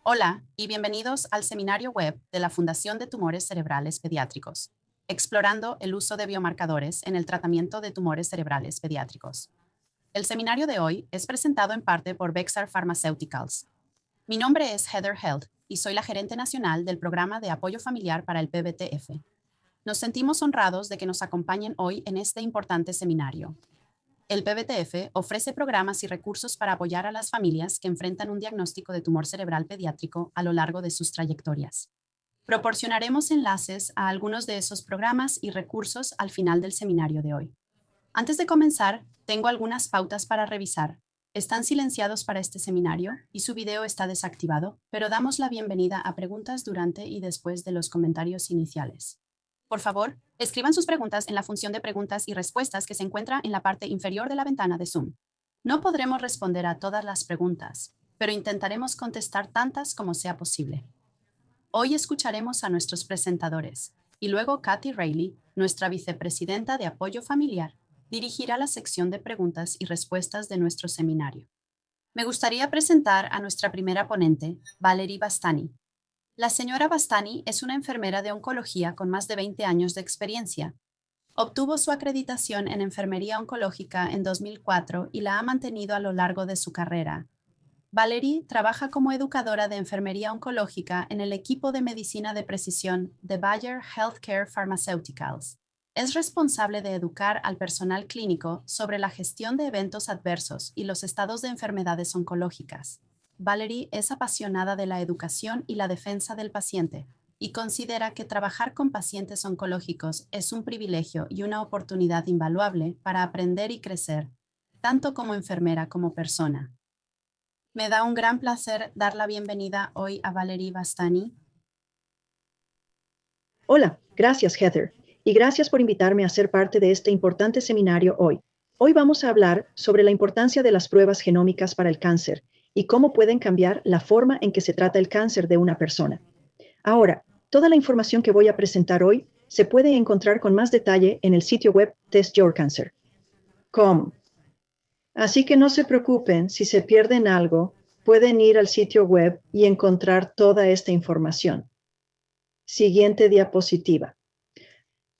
Hola y bienvenidos al seminario web de la Fundación de Tumores Cerebrales Pediátricos, explorando el uso de biomarcadores en el tratamiento de tumores cerebrales pediátricos. El seminario de hoy es presentado en parte por Bexar Pharmaceuticals. Mi nombre es Heather Held y soy la gerente nacional del programa de apoyo familiar para el PBTF. Nos sentimos honrados de que nos acompañen hoy en este importante seminario. El PBTF ofrece programas y recursos para apoyar a las familias que enfrentan un diagnóstico de tumor cerebral pediátrico a lo largo de sus trayectorias. Proporcionaremos enlaces a algunos de esos programas y recursos al final del seminario de hoy. Antes de comenzar, tengo algunas pautas para revisar. Están silenciados para este seminario y su video está desactivado, pero damos la bienvenida a preguntas durante y después de los comentarios iniciales. Por favor, escriban sus preguntas en la función de preguntas y respuestas que se encuentra en la parte inferior de la ventana de Zoom. No podremos responder a todas las preguntas, pero intentaremos contestar tantas como sea posible. Hoy escucharemos a nuestros presentadores y luego Kathy Rayleigh, nuestra vicepresidenta de apoyo familiar, dirigirá la sección de preguntas y respuestas de nuestro seminario. Me gustaría presentar a nuestra primera ponente, Valerie Bastani. La señora Bastani es una enfermera de oncología con más de 20 años de experiencia. Obtuvo su acreditación en enfermería oncológica en 2004 y la ha mantenido a lo largo de su carrera. Valerie trabaja como educadora de enfermería oncológica en el equipo de medicina de precisión de Bayer Healthcare Pharmaceuticals. Es responsable de educar al personal clínico sobre la gestión de eventos adversos y los estados de enfermedades oncológicas. Valerie es apasionada de la educación y la defensa del paciente y considera que trabajar con pacientes oncológicos es un privilegio y una oportunidad invaluable para aprender y crecer, tanto como enfermera como persona. Me da un gran placer dar la bienvenida hoy a Valerie Bastani. Hola, gracias Heather, y gracias por invitarme a ser parte de este importante seminario hoy. Hoy vamos a hablar sobre la importancia de las pruebas genómicas para el cáncer y cómo pueden cambiar la forma en que se trata el cáncer de una persona. Ahora, toda la información que voy a presentar hoy se puede encontrar con más detalle en el sitio web testyourcancer.com. Así que no se preocupen si se pierden algo, pueden ir al sitio web y encontrar toda esta información. Siguiente diapositiva.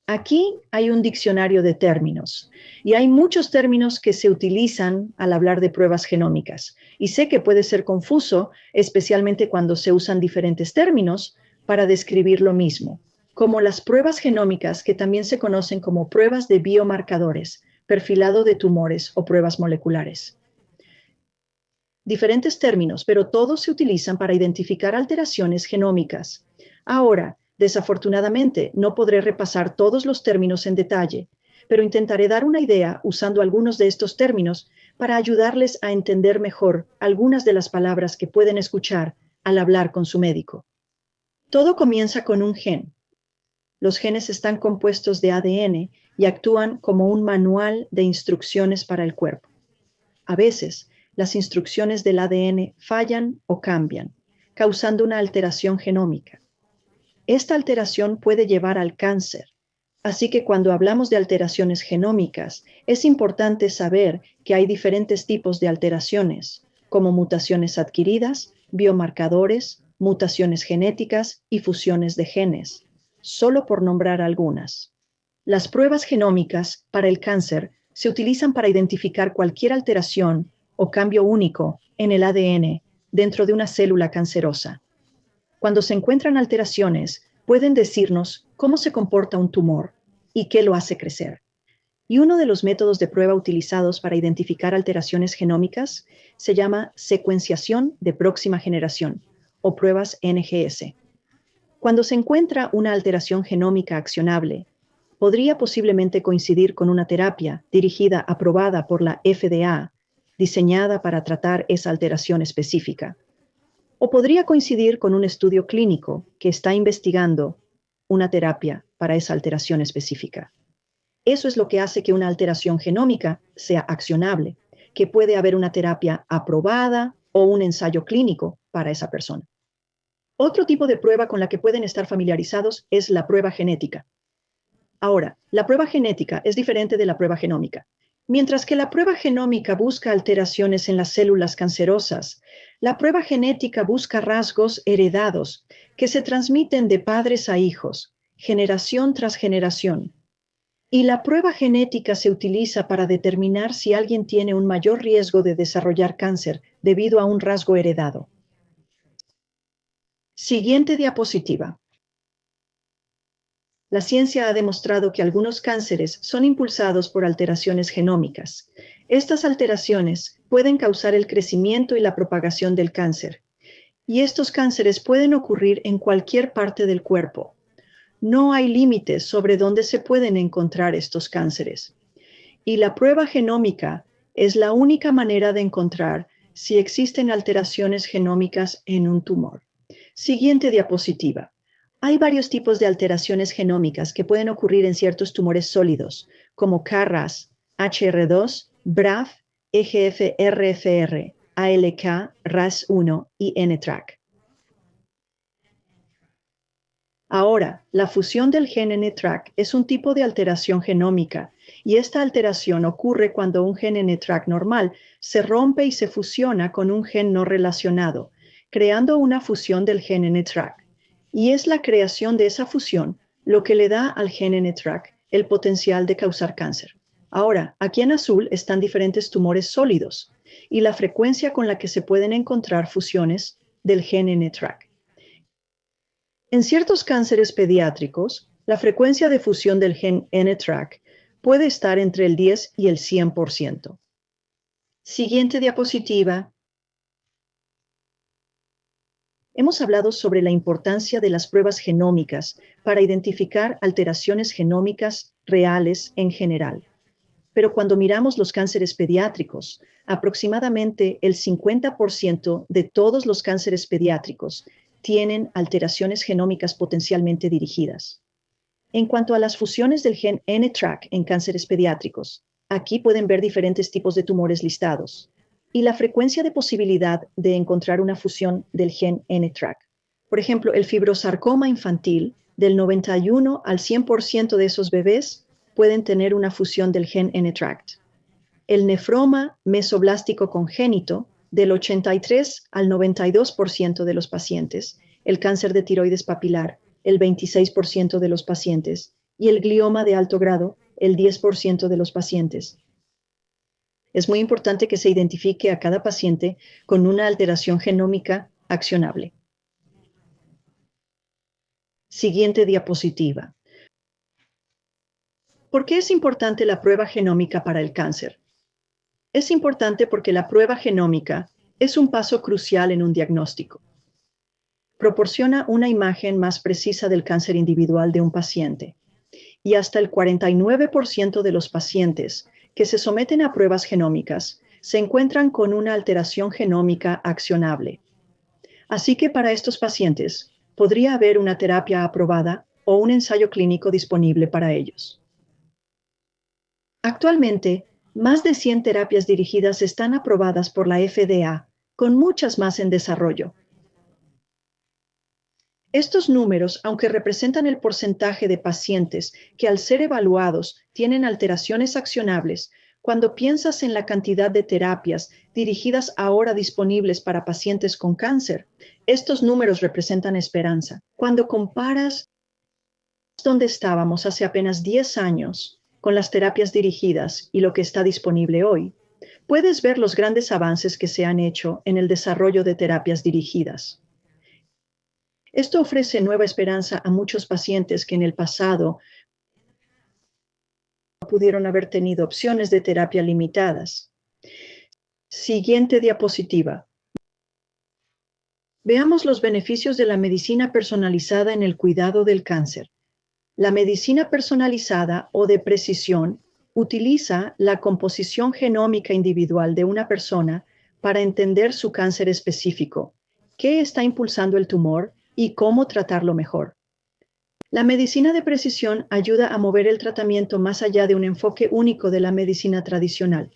Aquí hay un diccionario de términos y hay muchos términos que se utilizan al hablar de pruebas genómicas. Y sé que puede ser confuso, especialmente cuando se usan diferentes términos para describir lo mismo, como las pruebas genómicas que también se conocen como pruebas de biomarcadores, perfilado de tumores o pruebas moleculares. Diferentes términos, pero todos se utilizan para identificar alteraciones genómicas. Ahora, desafortunadamente, no podré repasar todos los términos en detalle, pero intentaré dar una idea usando algunos de estos términos para ayudarles a entender mejor algunas de las palabras que pueden escuchar al hablar con su médico. Todo comienza con un gen. Los genes están compuestos de ADN y actúan como un manual de instrucciones para el cuerpo. A veces, las instrucciones del ADN fallan o cambian, causando una alteración genómica. Esta alteración puede llevar al cáncer, así que cuando hablamos de alteraciones genómicas, es importante saber que hay diferentes tipos de alteraciones, como mutaciones adquiridas, biomarcadores, mutaciones genéticas y fusiones de genes, solo por nombrar algunas. Las pruebas genómicas para el cáncer se utilizan para identificar cualquier alteración o cambio único en el ADN dentro de una célula cancerosa. Cuando se encuentran alteraciones, pueden decirnos cómo se comporta un tumor y qué lo hace crecer. Y uno de los métodos de prueba utilizados para identificar alteraciones genómicas se llama secuenciación de próxima generación o pruebas NGS. Cuando se encuentra una alteración genómica accionable, podría posiblemente coincidir con una terapia dirigida aprobada por la FDA, diseñada para tratar esa alteración específica. O podría coincidir con un estudio clínico que está investigando una terapia para esa alteración específica. Eso es lo que hace que una alteración genómica sea accionable, que puede haber una terapia aprobada o un ensayo clínico para esa persona. Otro tipo de prueba con la que pueden estar familiarizados es la prueba genética. Ahora, la prueba genética es diferente de la prueba genómica. Mientras que la prueba genómica busca alteraciones en las células cancerosas, la prueba genética busca rasgos heredados que se transmiten de padres a hijos, generación tras generación. Y la prueba genética se utiliza para determinar si alguien tiene un mayor riesgo de desarrollar cáncer debido a un rasgo heredado. Siguiente diapositiva. La ciencia ha demostrado que algunos cánceres son impulsados por alteraciones genómicas. Estas alteraciones pueden causar el crecimiento y la propagación del cáncer. Y estos cánceres pueden ocurrir en cualquier parte del cuerpo. No hay límites sobre dónde se pueden encontrar estos cánceres. Y la prueba genómica es la única manera de encontrar si existen alteraciones genómicas en un tumor. Siguiente diapositiva. Hay varios tipos de alteraciones genómicas que pueden ocurrir en ciertos tumores sólidos, como KRAS, HR2, BRAF, EGFR-FR, ALK, RAS1 y NTRK. Ahora, la fusión del gen NTRK es un tipo de alteración genómica y esta alteración ocurre cuando un gen NTRK normal se rompe y se fusiona con un gen no relacionado, creando una fusión del gen NTRK. Y es la creación de esa fusión lo que le da al gen NTRK el potencial de causar cáncer. Ahora, aquí en azul están diferentes tumores sólidos y la frecuencia con la que se pueden encontrar fusiones del gen NTRK. En ciertos cánceres pediátricos, la frecuencia de fusión del gen NTRK puede estar entre el 10 y el 100%. Siguiente diapositiva. Hemos hablado sobre la importancia de las pruebas genómicas para identificar alteraciones genómicas reales en general. Pero cuando miramos los cánceres pediátricos, aproximadamente el 50% de todos los cánceres pediátricos tienen alteraciones genómicas potencialmente dirigidas. En cuanto a las fusiones del gen NTRK en cánceres pediátricos, aquí pueden ver diferentes tipos de tumores listados y la frecuencia de posibilidad de encontrar una fusión del gen NTRK. Por ejemplo, el fibrosarcoma infantil, del 91 al 100% de esos bebés pueden tener una fusión del gen NTRK. El nefroma mesoblástico congénito, del 83 al 92% de los pacientes, el cáncer de tiroides papilar, el 26% de los pacientes, y el glioma de alto grado, el 10% de los pacientes. Es muy importante que se identifique a cada paciente con una alteración genómica accionable. Siguiente diapositiva. ¿Por qué es importante la prueba genómica para el cáncer? Es importante porque la prueba genómica es un paso crucial en un diagnóstico. Proporciona una imagen más precisa del cáncer individual de un paciente. Y hasta el 49% de los pacientes que se someten a pruebas genómicas se encuentran con una alteración genómica accionable. Así que para estos pacientes podría haber una terapia aprobada o un ensayo clínico disponible para ellos. Actualmente, más de 100 terapias dirigidas están aprobadas por la FDA, con muchas más en desarrollo. Estos números, aunque representan el porcentaje de pacientes que al ser evaluados tienen alteraciones accionables, cuando piensas en la cantidad de terapias dirigidas ahora disponibles para pacientes con cáncer, estos números representan esperanza. Cuando comparas donde estábamos hace apenas 10 años con las terapias dirigidas y lo que está disponible hoy, puedes ver los grandes avances que se han hecho en el desarrollo de terapias dirigidas. Esto ofrece nueva esperanza a muchos pacientes que en el pasado pudieron haber tenido opciones de terapia limitadas. Siguiente diapositiva. Veamos los beneficios de la medicina personalizada en el cuidado del cáncer. La medicina personalizada o de precisión utiliza la composición genómica individual de una persona para entender su cáncer específico, qué está impulsando el tumor y cómo tratarlo mejor. La medicina de precisión ayuda a mover el tratamiento más allá de un enfoque único de la medicina tradicional,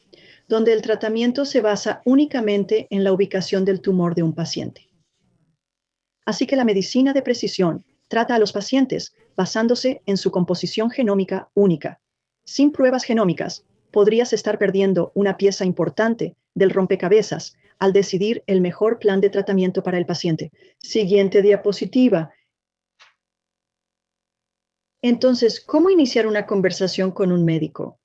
donde el tratamiento se basa únicamente en la ubicación del tumor de un paciente. Así que la medicina de precisión trata a los pacientes basándose en su composición genómica única, sin pruebas genómicas, podrías estar perdiendo una pieza importante del rompecabezas al decidir el mejor plan de tratamiento para el paciente. Siguiente diapositiva. Entonces, ¿cómo iniciar una conversación con un médico?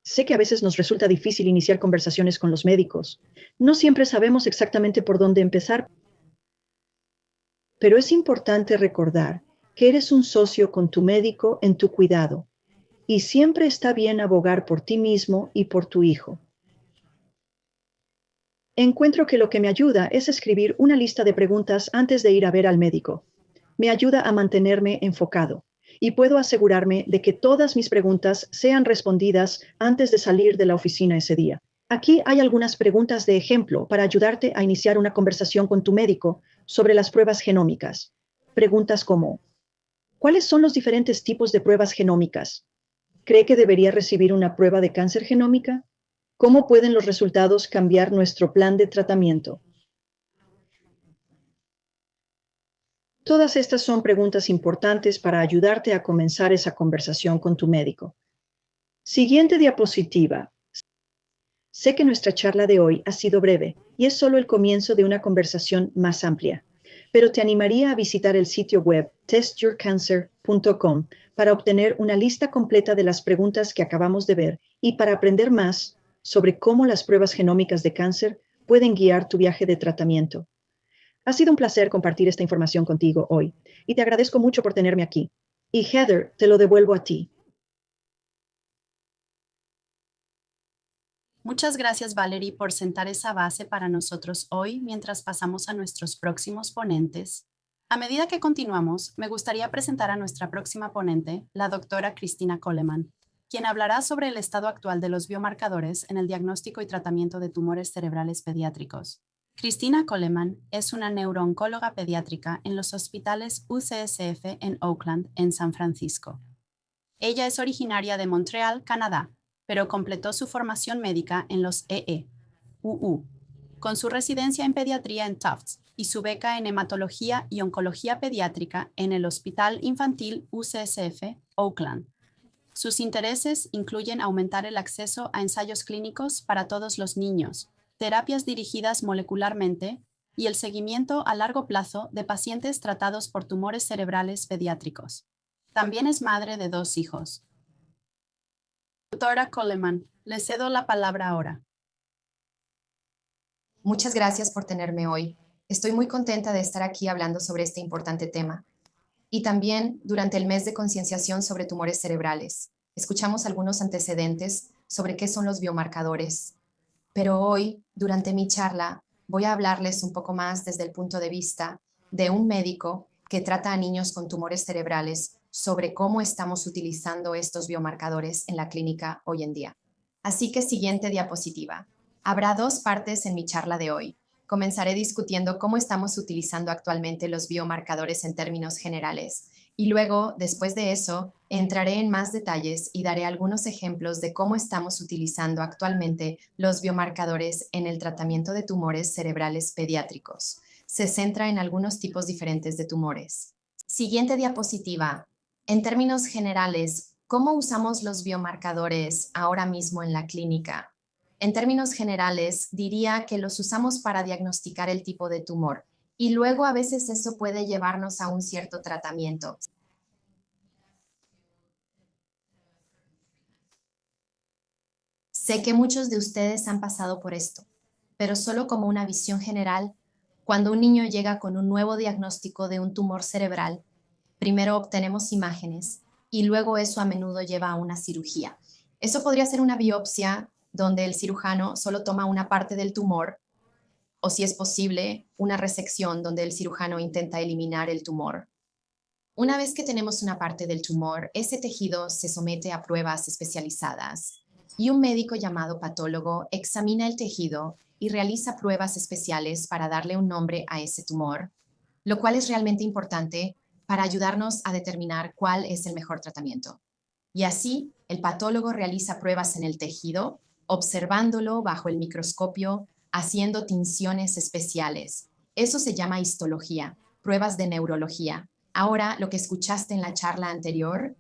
Sé que a veces nos resulta difícil iniciar conversaciones con los médicos. No siempre sabemos exactamente por dónde empezar, pero es importante recordar que eres un socio con tu médico en tu cuidado y siempre está bien abogar por ti mismo y por tu hijo. Encuentro que lo que me ayuda es escribir una lista de preguntas antes de ir a ver al médico. Me ayuda a mantenerme enfocado y puedo asegurarme de que todas mis preguntas sean respondidas antes de salir de la oficina ese día. Aquí hay algunas preguntas de ejemplo para ayudarte a iniciar una conversación con tu médico sobre las pruebas genómicas. Preguntas como: ¿cuáles son los diferentes tipos de pruebas genómicas? ¿Cree que debería recibir una prueba de cáncer genómica? ¿Cómo pueden los resultados cambiar nuestro plan de tratamiento? Todas estas son preguntas importantes para ayudarte a comenzar esa conversación con tu médico. Siguiente diapositiva. Sé que nuestra charla de hoy ha sido breve y es solo el comienzo de una conversación más amplia, pero te animaría a visitar el sitio web testyourcancer.com para obtener una lista completa de las preguntas que acabamos de ver y para aprender más sobre cómo las pruebas genómicas de cáncer pueden guiar tu viaje de tratamiento. Ha sido un placer compartir esta información contigo hoy y te agradezco mucho por tenerme aquí. Y Heather, te lo devuelvo a ti. Muchas gracias, Valerie, por sentar esa base para nosotros hoy mientras pasamos a nuestros próximos ponentes. A medida que continuamos, me gustaría presentar a nuestra próxima ponente, la doctora Cristina Coleman, quien hablará sobre el estado actual de los biomarcadores en el diagnóstico y tratamiento de tumores cerebrales pediátricos. Cristina Coleman es una neurooncóloga pediátrica en los hospitales UCSF en Oakland, en San Francisco. Ella es originaria de Montreal, Canadá, pero completó su formación médica en los UU, con su residencia en pediatría en Tufts y su beca en hematología y oncología pediátrica en el Hospital Infantil UCSF, Oakland. Sus intereses incluyen aumentar el acceso a ensayos clínicos para todos los niños, terapias dirigidas molecularmente y el seguimiento a largo plazo de pacientes tratados por tumores cerebrales pediátricos. También es madre de 2 hijos. Doctora Coleman, le cedo la palabra ahora. Muchas gracias por tenerme hoy. Estoy muy contenta de estar aquí hablando sobre este importante tema. Y también durante el mes de concienciación sobre tumores cerebrales. Escuchamos algunos antecedentes sobre qué son los biomarcadores. Pero hoy, durante mi charla, voy a hablarles un poco más desde el punto de vista de un médico que trata a niños con tumores cerebrales sobre cómo estamos utilizando estos biomarcadores en la clínica hoy en día. Así que siguiente diapositiva. Habrá 2 partes en mi charla de hoy. Comenzaré discutiendo cómo estamos utilizando actualmente los biomarcadores en términos generales y luego, después de eso, entraré en más detalles y daré algunos ejemplos de cómo estamos utilizando actualmente los biomarcadores en el tratamiento de tumores cerebrales pediátricos. Se centra en algunos tipos diferentes de tumores. Siguiente diapositiva. En términos generales, ¿cómo usamos los biomarcadores ahora mismo en la clínica? En términos generales, diría que los usamos para diagnosticar el tipo de tumor y luego a veces eso puede llevarnos a un cierto tratamiento. Sé que muchos de ustedes han pasado por esto, pero solo como una visión general, cuando un niño llega con un nuevo diagnóstico de un tumor cerebral, primero obtenemos imágenes y luego eso a menudo lleva a una cirugía. Eso podría ser una biopsia donde el cirujano solo toma una parte del tumor o, si es posible, una resección donde el cirujano intenta eliminar el tumor. Una vez que tenemos una parte del tumor, ese tejido se somete a pruebas especializadas y un médico llamado patólogo examina el tejido y realiza pruebas especiales para darle un nombre a ese tumor, lo cual es realmente importante para ayudarnos a determinar cuál es el mejor tratamiento. Y así, el patólogo realiza pruebas en el tejido, observándolo bajo el microscopio, haciendo tinciones especiales. Eso se llama histología, pruebas de neurología. Ahora, lo que escuchaste en la charla anterior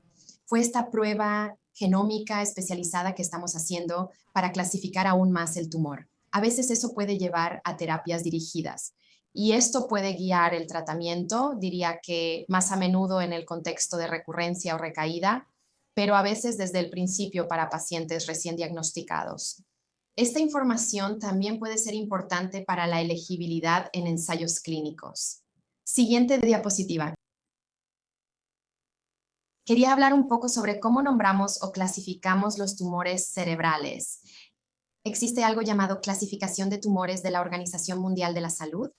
fue esta prueba genómica especializada que estamos haciendo para clasificar aún más el tumor. A veces eso puede llevar a terapias dirigidas y esto puede guiar el tratamiento, diría que más a menudo en el contexto de recurrencia o recaída, pero a veces desde el principio para pacientes recién diagnosticados. Esta información también puede ser importante para la elegibilidad en ensayos clínicos. Siguiente diapositiva. Quería hablar un poco sobre cómo nombramos o clasificamos los tumores cerebrales. Existe algo llamado clasificación de tumores de la Organización Mundial de la Salud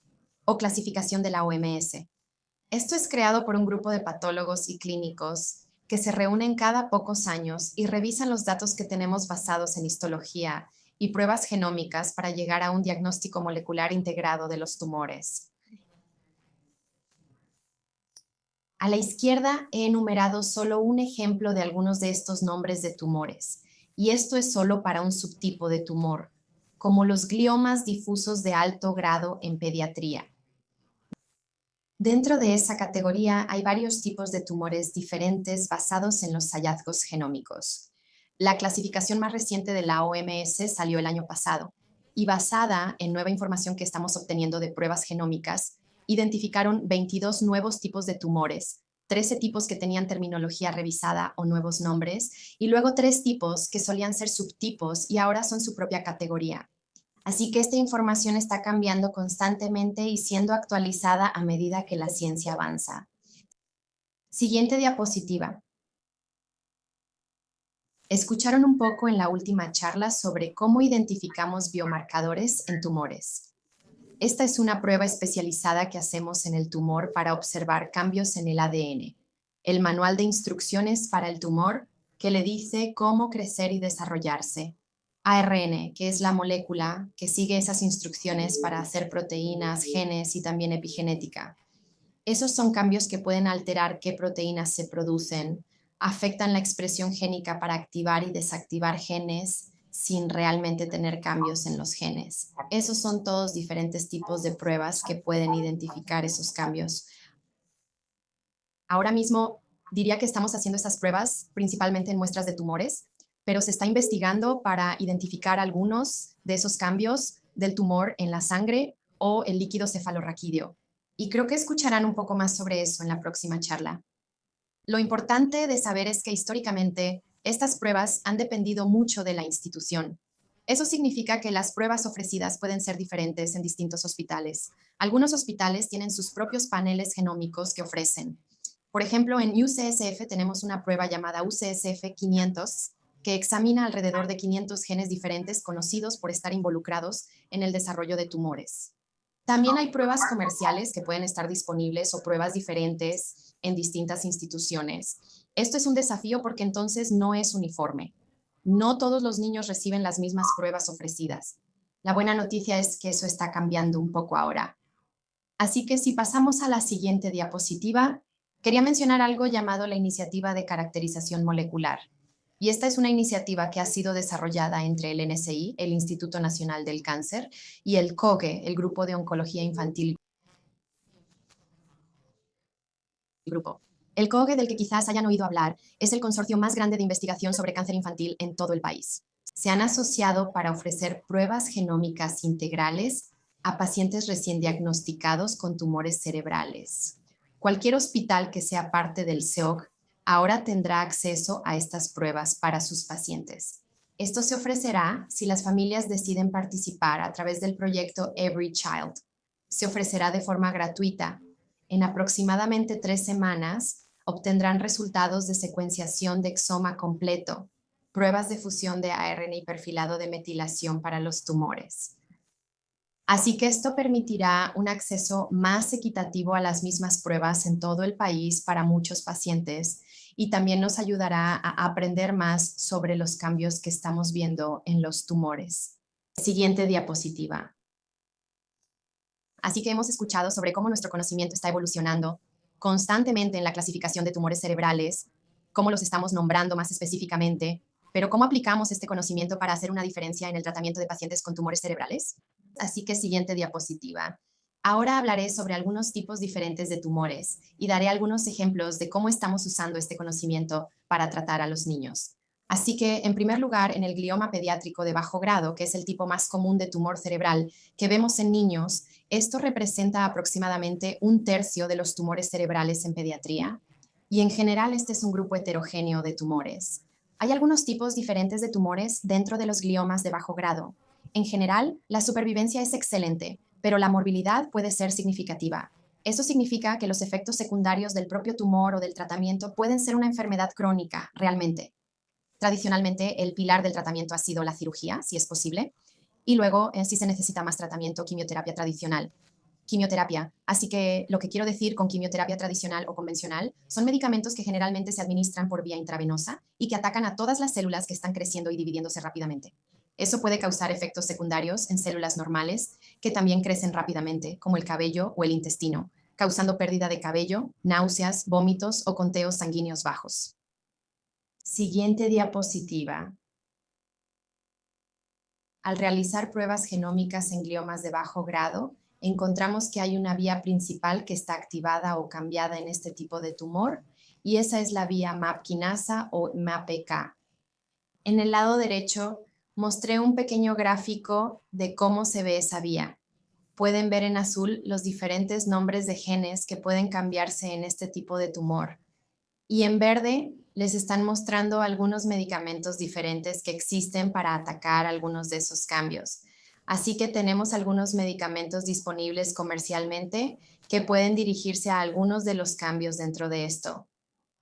o clasificación de la OMS. Esto es creado por un grupo de patólogos y clínicos que se reúnen cada pocos años y revisan los datos que tenemos basados en histología y pruebas genómicas para llegar a un diagnóstico molecular integrado de los tumores. A la izquierda he enumerado solo un ejemplo de algunos de estos nombres de tumores, y esto es solo para un subtipo de tumor, como los gliomas difusos de alto grado en pediatría. Dentro de esa categoría hay varios tipos de tumores diferentes basados en los hallazgos genómicos. La clasificación más reciente de la OMS salió el año pasado y basada en nueva información que estamos obteniendo de pruebas genómicas, identificaron 22 nuevos tipos de tumores, 13 tipos que tenían terminología revisada o nuevos nombres, y luego 3 tipos que solían ser subtipos y ahora son su propia categoría. Así que esta información está cambiando constantemente y siendo actualizada a medida que la ciencia avanza. Siguiente diapositiva. Escucharon un poco en la última charla sobre cómo identificamos biomarcadores en tumores. Esta es una prueba especializada que hacemos en el tumor para observar cambios en el ADN, el manual de instrucciones para el tumor que le dice cómo crecer y desarrollarse. ARN, que es la molécula que sigue esas instrucciones para hacer proteínas, genes y también epigenética. Esos son cambios que pueden alterar qué proteínas se producen, afectan la expresión génica para activar y desactivar genes sin realmente tener cambios en los genes. Esos son todos diferentes tipos de pruebas que pueden identificar esos cambios. Ahora mismo diría que estamos haciendo estas pruebas principalmente en muestras de tumores, pero se está investigando para identificar algunos de esos cambios del tumor en la sangre o el líquido cefalorraquídeo. Y creo que escucharán un poco más sobre eso en la próxima charla. Lo importante de saber es que históricamente estas pruebas han dependido mucho de la institución. Eso significa que las pruebas ofrecidas pueden ser diferentes en distintos hospitales. Algunos hospitales tienen sus propios paneles genómicos que ofrecen. Por ejemplo, en UCSF tenemos una prueba llamada UCSF 500 que examina alrededor de 500 genes diferentes conocidos por estar involucrados en el desarrollo de tumores. También hay pruebas comerciales que pueden estar disponibles o pruebas diferentes en distintas instituciones. Esto es un desafío porque entonces no es uniforme. No todos los niños reciben las mismas pruebas ofrecidas. La buena noticia es que eso está cambiando un poco ahora. Así que si pasamos a la siguiente diapositiva, quería mencionar algo llamado la Iniciativa de Caracterización Molecular. Y esta es una iniciativa que ha sido desarrollada entre el NSI, el Instituto Nacional del Cáncer, y el COGE, el Grupo de Oncología Infantil. El COGE, del que quizás hayan oído hablar, es el consorcio más grande de investigación sobre cáncer infantil en todo el país. Se han asociado para ofrecer pruebas genómicas integrales a pacientes recién diagnosticados con tumores cerebrales. Cualquier hospital que sea parte del CEOC ahora tendrá acceso a estas pruebas para sus pacientes. Esto se ofrecerá si las familias deciden participar a través del proyecto Every Child. Se ofrecerá de forma gratuita. En aproximadamente 3 semanas obtendrán resultados de secuenciación de exoma completo, pruebas de fusión de ARN y perfilado de metilación para los tumores. Así que esto permitirá un acceso más equitativo a las mismas pruebas en todo el país para muchos pacientes y también nos ayudará a aprender más sobre los cambios que estamos viendo en los tumores. Siguiente diapositiva. Así que hemos escuchado sobre cómo nuestro conocimiento está evolucionando constantemente en la clasificación de tumores cerebrales, cómo los estamos nombrando más específicamente, pero ¿cómo aplicamos este conocimiento para hacer una diferencia en el tratamiento de pacientes con tumores cerebrales? Así que siguiente diapositiva. Ahora hablaré sobre algunos tipos diferentes de tumores y daré algunos ejemplos de cómo estamos usando este conocimiento para tratar a los niños. Así que, en primer lugar, en el glioma pediátrico de bajo grado, que es el tipo más común de tumor cerebral que vemos en niños, esto representa aproximadamente 1/3 de los tumores cerebrales en pediatría. Y en general, este es un grupo heterogéneo de tumores. Hay algunos tipos diferentes de tumores dentro de los gliomas de bajo grado. En general, la supervivencia es excelente, pero la morbilidad puede ser significativa. Eso significa que los efectos secundarios del propio tumor o del tratamiento pueden ser una enfermedad crónica, realmente. Tradicionalmente, el pilar del tratamiento ha sido la cirugía, si es posible, y luego, si se necesita más tratamiento, quimioterapia tradicional. Quimioterapia. Así que lo que quiero decir con quimioterapia tradicional o convencional son medicamentos que generalmente se administran por vía intravenosa y que atacan a todas las células que están creciendo y dividiéndose rápidamente. Eso puede causar efectos secundarios en células normales que también crecen rápidamente, como el cabello o el intestino, causando pérdida de cabello, náuseas, vómitos o conteos sanguíneos bajos. Siguiente diapositiva. Al realizar pruebas genómicas en gliomas de bajo grado, encontramos que hay una vía principal que está activada o cambiada en este tipo de tumor, y esa es la vía MAP quinasa o MAPK. En el lado derecho mostré un pequeño gráfico de cómo se ve esa vía. Pueden ver en azul los diferentes nombres de genes que pueden cambiarse en este tipo de tumor. Y en verde les están mostrando algunos medicamentos diferentes que existen para atacar algunos de esos cambios. Así que tenemos algunos medicamentos disponibles comercialmente que pueden dirigirse a algunos de los cambios dentro de esto.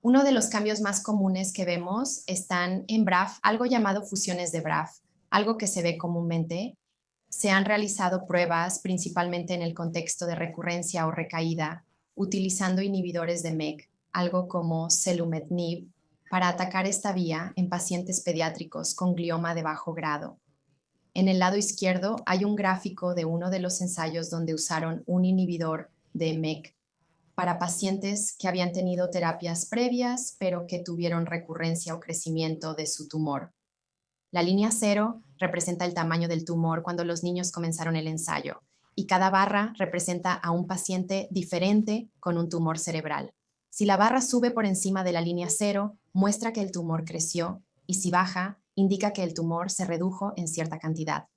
Uno de los cambios más comunes que vemos están en BRAF, algo llamado fusiones de BRAF, algo que se ve comúnmente. Se han realizado pruebas principalmente en el contexto de recurrencia o recaída, utilizando inhibidores de MEK, algo como selumetinib, para atacar esta vía en pacientes pediátricos con glioma de bajo grado. En el lado izquierdo hay un gráfico de uno de los ensayos donde usaron un inhibidor de MEK para pacientes que habían tenido terapias previas, pero que tuvieron recurrencia o crecimiento de su tumor. La línea 0 representa el tamaño del tumor cuando los niños comenzaron el ensayo, y cada barra representa a un paciente diferente con un tumor cerebral. Si la barra sube por encima de la línea 0, muestra que el tumor creció, y si baja, indica que el tumor se redujo en cierta cantidad.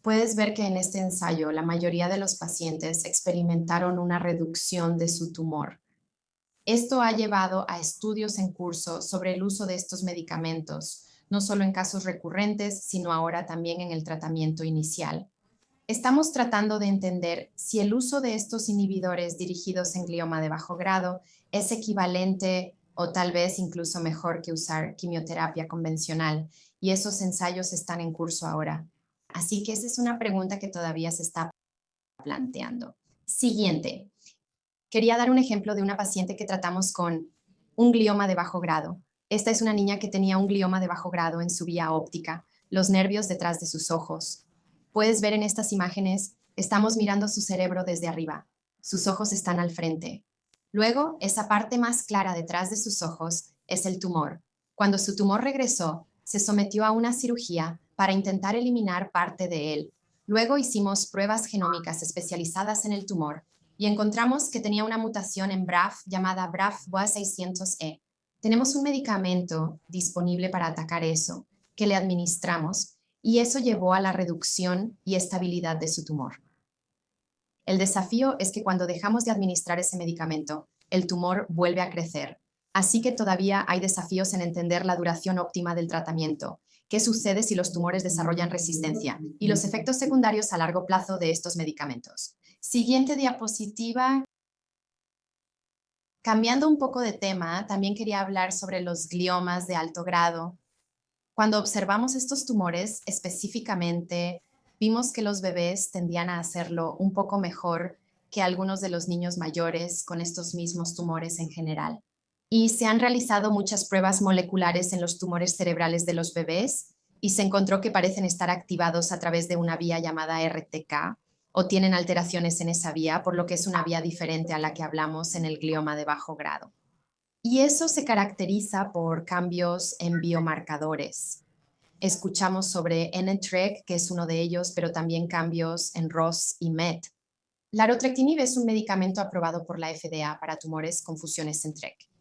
Puedes ver que en este ensayo la mayoría de los pacientes experimentaron una reducción de su tumor. Esto ha llevado a estudios en curso sobre el uso de estos medicamentos, no solo en casos recurrentes, sino ahora también en el tratamiento inicial. Estamos tratando de entender si el uso de estos inhibidores dirigidos en glioma de bajo grado es equivalente o tal vez incluso mejor que usar quimioterapia convencional, y esos ensayos están en curso ahora. Así que esa es una pregunta que todavía se está planteando. Siguiente. Quería dar un ejemplo de una paciente que tratamos con un glioma de bajo grado. Esta es una niña que tenía un glioma de bajo grado en su vía óptica, los nervios detrás de sus ojos. Puedes ver en estas imágenes, estamos mirando su cerebro desde arriba. Sus ojos están al frente. Luego, esa parte más clara detrás de sus ojos es el tumor. Cuando su tumor regresó, se sometió a una cirugía para intentar eliminar parte de él. Luego hicimos pruebas genómicas especializadas en el tumor y encontramos que tenía una mutación en BRAF llamada BRAF BOA600E. Tenemos un medicamento disponible para atacar eso, que le administramos, y eso llevó a la reducción y estabilidad de su tumor. El desafío es que cuando dejamos de administrar ese medicamento, el tumor vuelve a crecer. Así que todavía hay desafíos en entender la duración óptima del tratamiento, qué sucede si los tumores desarrollan resistencia y los efectos secundarios a largo plazo de estos medicamentos. Siguiente diapositiva. Cambiando un poco de tema, también quería hablar sobre los gliomas de alto grado. Cuando observamos estos tumores específicamente, vimos que los bebés tendían a hacerlo un poco mejor que algunos de los niños mayores con estos mismos tumores en general. Y se han realizado muchas pruebas moleculares en los tumores cerebrales de los bebés y se encontró que parecen estar activados a través de una vía llamada RTK o tienen alteraciones en esa vía, por lo que es una vía diferente a la que hablamos en el glioma de bajo grado. Y eso se caracteriza por cambios en biomarcadores. Escuchamos sobre NTRK, que es uno de ellos, pero también cambios en ROS y MET. La larotrectinib es un medicamento aprobado por la FDA para tumores con fusiones en TRK.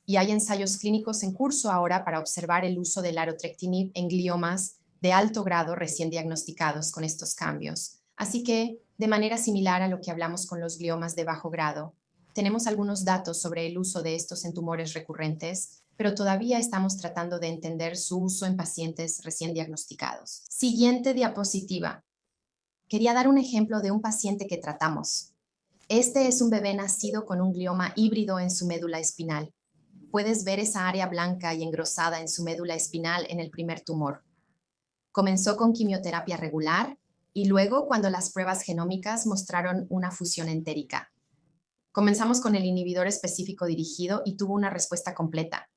y hay ensayos clínicos en curso ahora para observar el uso del larotrectinib en gliomas de alto grado recién diagnosticados con estos cambios. Así que, de manera similar a lo que hablamos con los gliomas de bajo grado, tenemos algunos datos sobre el uso de estos en tumores recurrentes, pero todavía estamos tratando de entender su uso en pacientes recién diagnosticados. Siguiente diapositiva. Quería dar un ejemplo de un paciente que tratamos. Este es un bebé nacido con un glioma híbrido en su médula espinal. Puedes ver esa área blanca y engrosada en su médula espinal en el primer tumor. Comenzó con quimioterapia regular y luego cuando las pruebas genómicas mostraron una fusión entérica. Comenzamos con el inhibidor específico dirigido y tuvo una respuesta completa.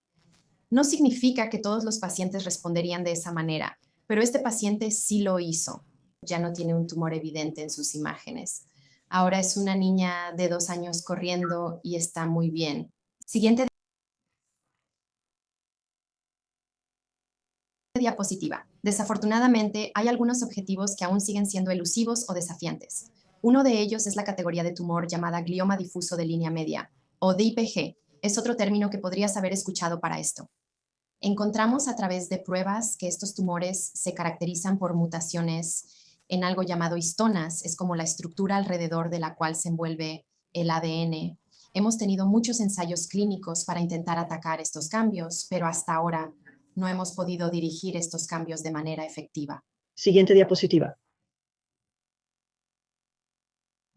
No significa que todos los pacientes responderían de esa manera, pero este paciente sí lo hizo. Ya no tiene un tumor evidente en sus imágenes. Ahora es una niña de 2 años corriendo y está muy bien. Siguiente diapositiva. Desafortunadamente, hay algunos objetivos que aún siguen siendo elusivos o desafiantes. Uno de ellos es la categoría de tumor llamada glioma difuso de línea media, o DIPG. Es otro término que podrías haber escuchado para esto. Encontramos a través de pruebas que estos tumores se caracterizan por mutaciones en algo llamado histonas, es como la estructura alrededor de la cual se envuelve el ADN. Hemos tenido muchos ensayos clínicos para intentar atacar estos cambios, pero hasta ahora no hemos podido dirigir estos cambios de manera efectiva. Siguiente diapositiva.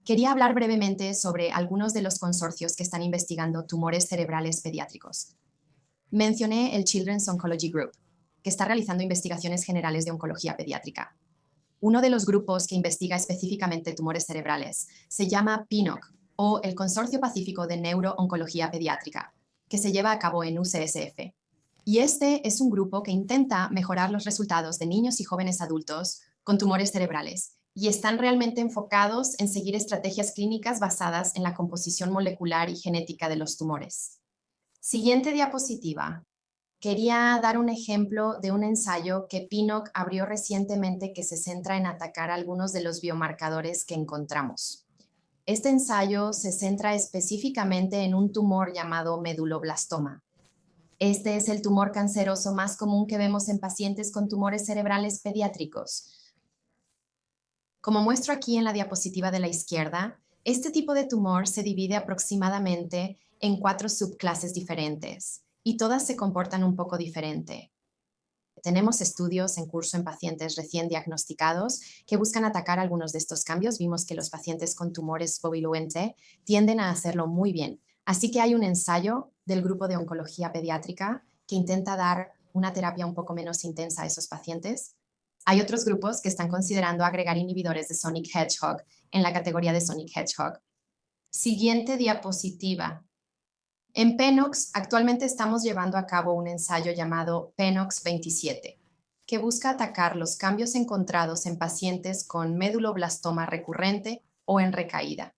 Quería hablar brevemente sobre algunos de los consorcios que están investigando tumores cerebrales pediátricos. Mencioné el Children's Oncology Group, que está realizando investigaciones generales de oncología pediátrica. Uno de los grupos que investiga específicamente tumores cerebrales se llama PNOC, o el Consorcio Pacífico de Neuro-Oncología Pediátrica, que se lleva a cabo en UCSF. Y este es un grupo que intenta mejorar los resultados de niños y jóvenes adultos con tumores cerebrales y están realmente enfocados en seguir estrategias clínicas basadas en la composición molecular y genética de los tumores. Siguiente diapositiva. Quería dar un ejemplo de un ensayo que PNOC abrió recientemente que se centra en atacar algunos de los biomarcadores que encontramos. Este ensayo se centra específicamente en un tumor llamado meduloblastoma. Este es el tumor canceroso más común que vemos en pacientes con tumores cerebrales pediátricos. Como muestro aquí en la diapositiva de la izquierda, este tipo de tumor se divide aproximadamente en 4 subclases diferentes y todas se comportan un poco diferente. Tenemos estudios en curso en pacientes recién diagnosticados que buscan atacar algunos de estos cambios. Vimos que los pacientes con tumores BOIL-UNT tienden a hacerlo muy bien. Así que hay un ensayo del grupo de oncología pediátrica que intenta dar una terapia un poco menos intensa a esos pacientes. Hay otros grupos que están considerando agregar inhibidores de Sonic Hedgehog en la categoría de Sonic Hedgehog. Siguiente diapositiva. En PENOX actualmente estamos llevando a cabo un ensayo llamado PENOX 27, que busca atacar los cambios encontrados en pacientes con méduloblastoma recurrente o en recaída.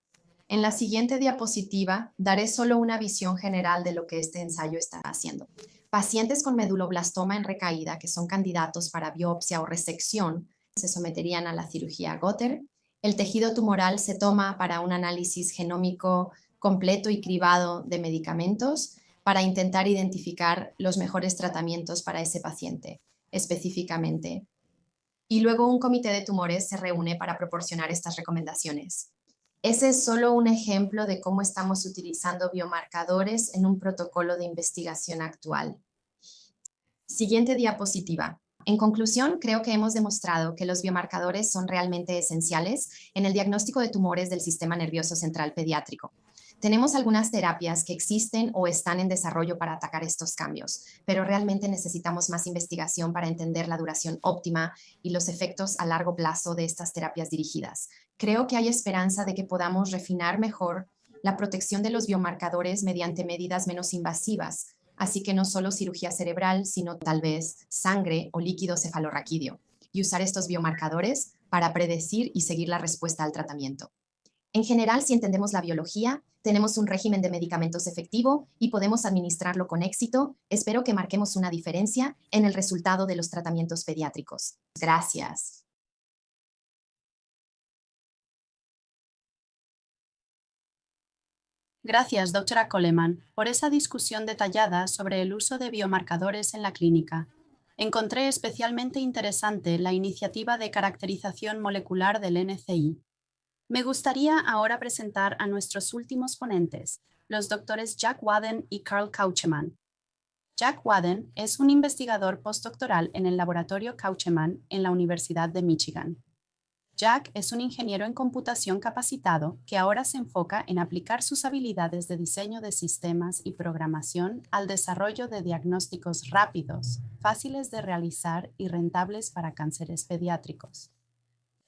En la siguiente diapositiva daré solo una visión general de lo que este ensayo está haciendo. Pacientes con meduloblastoma en recaída que son candidatos para biopsia o resección se someterían a la cirugía Gotter. El tejido tumoral se toma para un análisis genómico completo y cribado de medicamentos para intentar identificar los mejores tratamientos para ese paciente específicamente. Y luego un comité de tumores se reúne para proporcionar estas recomendaciones. Ese es solo un ejemplo de cómo estamos utilizando biomarcadores en un protocolo de investigación actual. Siguiente diapositiva. En conclusión, creo que hemos demostrado que los biomarcadores son realmente esenciales en el diagnóstico de tumores del sistema nervioso central pediátrico. Tenemos algunas terapias que existen o están en desarrollo para atacar estos cambios, pero realmente necesitamos más investigación para entender la duración óptima y los efectos a largo plazo de estas terapias dirigidas. Creo que hay esperanza de que podamos refinar mejor la protección de los biomarcadores mediante medidas menos invasivas, así que no solo cirugía cerebral, sino tal vez sangre o líquido cefalorraquídeo, y usar estos biomarcadores para predecir y seguir la respuesta al tratamiento. En general, si entendemos la biología, tenemos un régimen de medicamentos efectivo y podemos administrarlo con éxito. Espero que marquemos una diferencia en el resultado de los tratamientos pediátricos. Gracias. Gracias, doctora Coleman, por esa discusión detallada sobre el uso de biomarcadores en la clínica. Encontré especialmente interesante la iniciativa de caracterización molecular del NCI. Me gustaría ahora presentar a nuestros últimos ponentes, los doctores Jack Wadden y Carl Coucheman. Jack Wadden es un investigador postdoctoral en el laboratorio Coucheman en la Universidad de Michigan. Jack es un ingeniero en computación capacitado que ahora se enfoca en aplicar sus habilidades de diseño de sistemas y programación al desarrollo de diagnósticos rápidos, fáciles de realizar y rentables para cánceres pediátricos.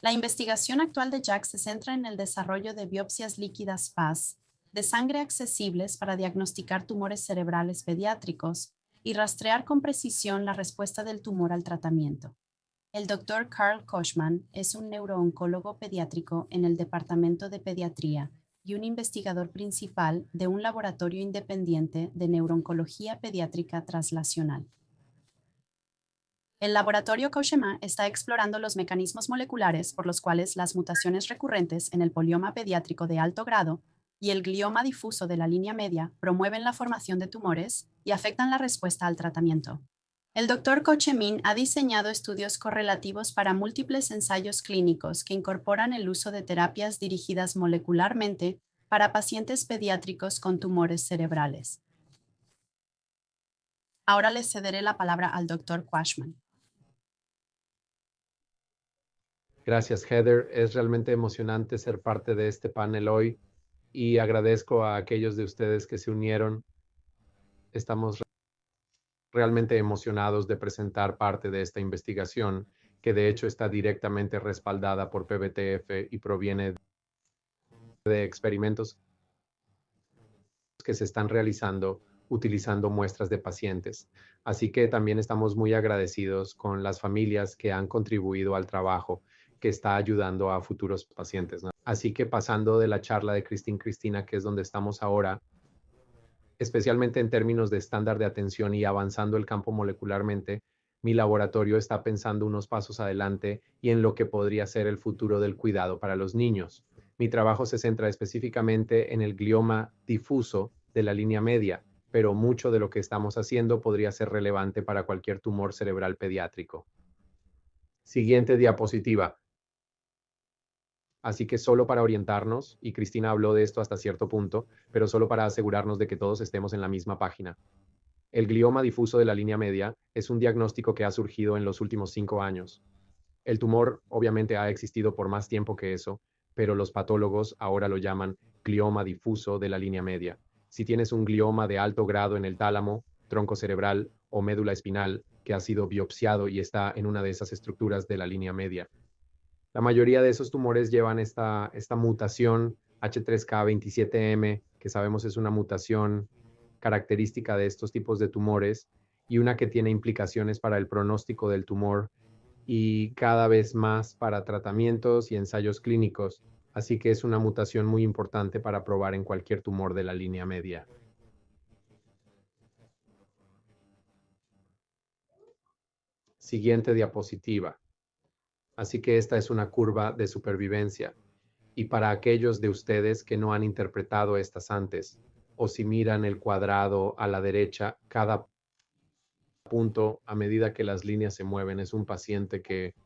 La investigación actual de Jack se centra en el desarrollo de biopsias líquidas FAS de sangre accesibles para diagnosticar tumores cerebrales pediátricos y rastrear con precisión la respuesta del tumor al tratamiento. El doctor Carl Kochman es un neurooncólogo pediátrico en el Departamento de Pediatría y un investigador principal de un laboratorio independiente de neurooncología pediátrica translacional. El laboratorio Kochman está explorando los mecanismos moleculares por los cuales las mutaciones recurrentes en el polioma pediátrico de alto grado y el glioma difuso de la línea media promueven la formación de tumores y afectan la respuesta al tratamiento. El doctor Kochemin ha diseñado estudios correlativos para múltiples ensayos clínicos que incorporan el uso de terapias dirigidas molecularmente para pacientes pediátricos con tumores cerebrales. Ahora le cederé la palabra al doctor Quashman. Gracias, Heather. Es realmente emocionante ser parte de este panel hoy y agradezco a aquellos de ustedes que se unieron. Estamos realmente emocionados de presentar parte de esta investigación, que de hecho está directamente respaldada por PBTF y proviene de experimentos que se están realizando utilizando muestras de pacientes. Así que también estamos muy agradecidos con las familias que han contribuido al trabajo que está ayudando a futuros pacientes, ¿no? Así que pasando de la charla de Cristina, que es donde estamos ahora, especialmente en términos de estándar de atención y avanzando el campo molecularmente, mi laboratorio está pensando unos pasos adelante y en lo que podría ser el futuro del cuidado para los niños. Mi trabajo se centra específicamente en el glioma difuso de la línea media, pero mucho de lo que estamos haciendo podría ser relevante para cualquier tumor cerebral pediátrico. Siguiente diapositiva. Así que solo para orientarnos, y Cristina habló de esto hasta cierto punto, pero solo para asegurarnos de que todos estemos en la misma página. El glioma difuso de la línea media es un diagnóstico que ha surgido en los últimos 5 años. El tumor obviamente ha existido por más tiempo que eso, pero los patólogos ahora lo llaman glioma difuso de la línea media. Si tienes un glioma de alto grado en el tálamo, tronco cerebral o médula espinal que ha sido biopsiado y está en una de esas estructuras de la línea media, la mayoría de esos tumores llevan esta mutación H3K27M, que sabemos es una mutación característica de estos tipos de tumores y una que tiene implicaciones para el pronóstico del tumor y cada vez más para tratamientos y ensayos clínicos. Así que es una mutación muy importante para probar en cualquier tumor de la línea media. Siguiente diapositiva. Así que esta es una curva de supervivencia. Y para aquellos de ustedes que no han interpretado estas antes, o si miran el cuadrado a la derecha, cada punto a medida que las líneas se mueven es un paciente que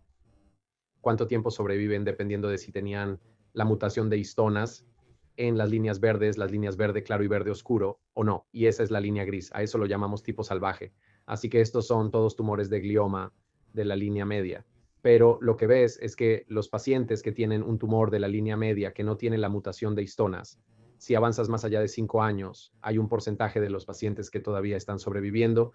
cuánto tiempo sobreviven dependiendo de si tenían la mutación de histonas en las líneas verde claro y verde oscuro o no. Y esa es la línea gris. A eso lo llamamos tipo salvaje. Así que estos son todos tumores de glioma de la línea media. Pero lo que ves es que los pacientes que tienen un tumor de la línea media que no tienen la mutación de histonas, si avanzas más allá de 5 años, hay un porcentaje de los pacientes que todavía están sobreviviendo,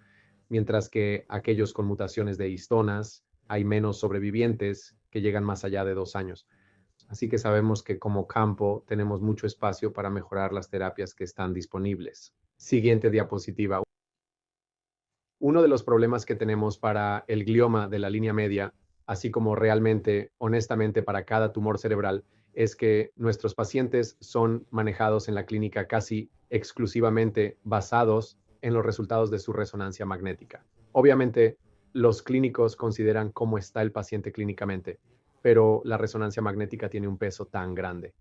mientras que aquellos con mutaciones de histonas, hay menos sobrevivientes que llegan más allá de 2 años. Así que sabemos que como campo tenemos mucho espacio para mejorar las terapias que están disponibles. Siguiente diapositiva. Uno de los problemas que tenemos para el glioma de la línea media, así como realmente, honestamente, para cada tumor cerebral, es que nuestros pacientes son manejados en la clínica casi exclusivamente basados en los resultados de su resonancia magnética. Obviamente, los clínicos consideran cómo está el paciente clínicamente, pero la resonancia magnética tiene un peso tan grande.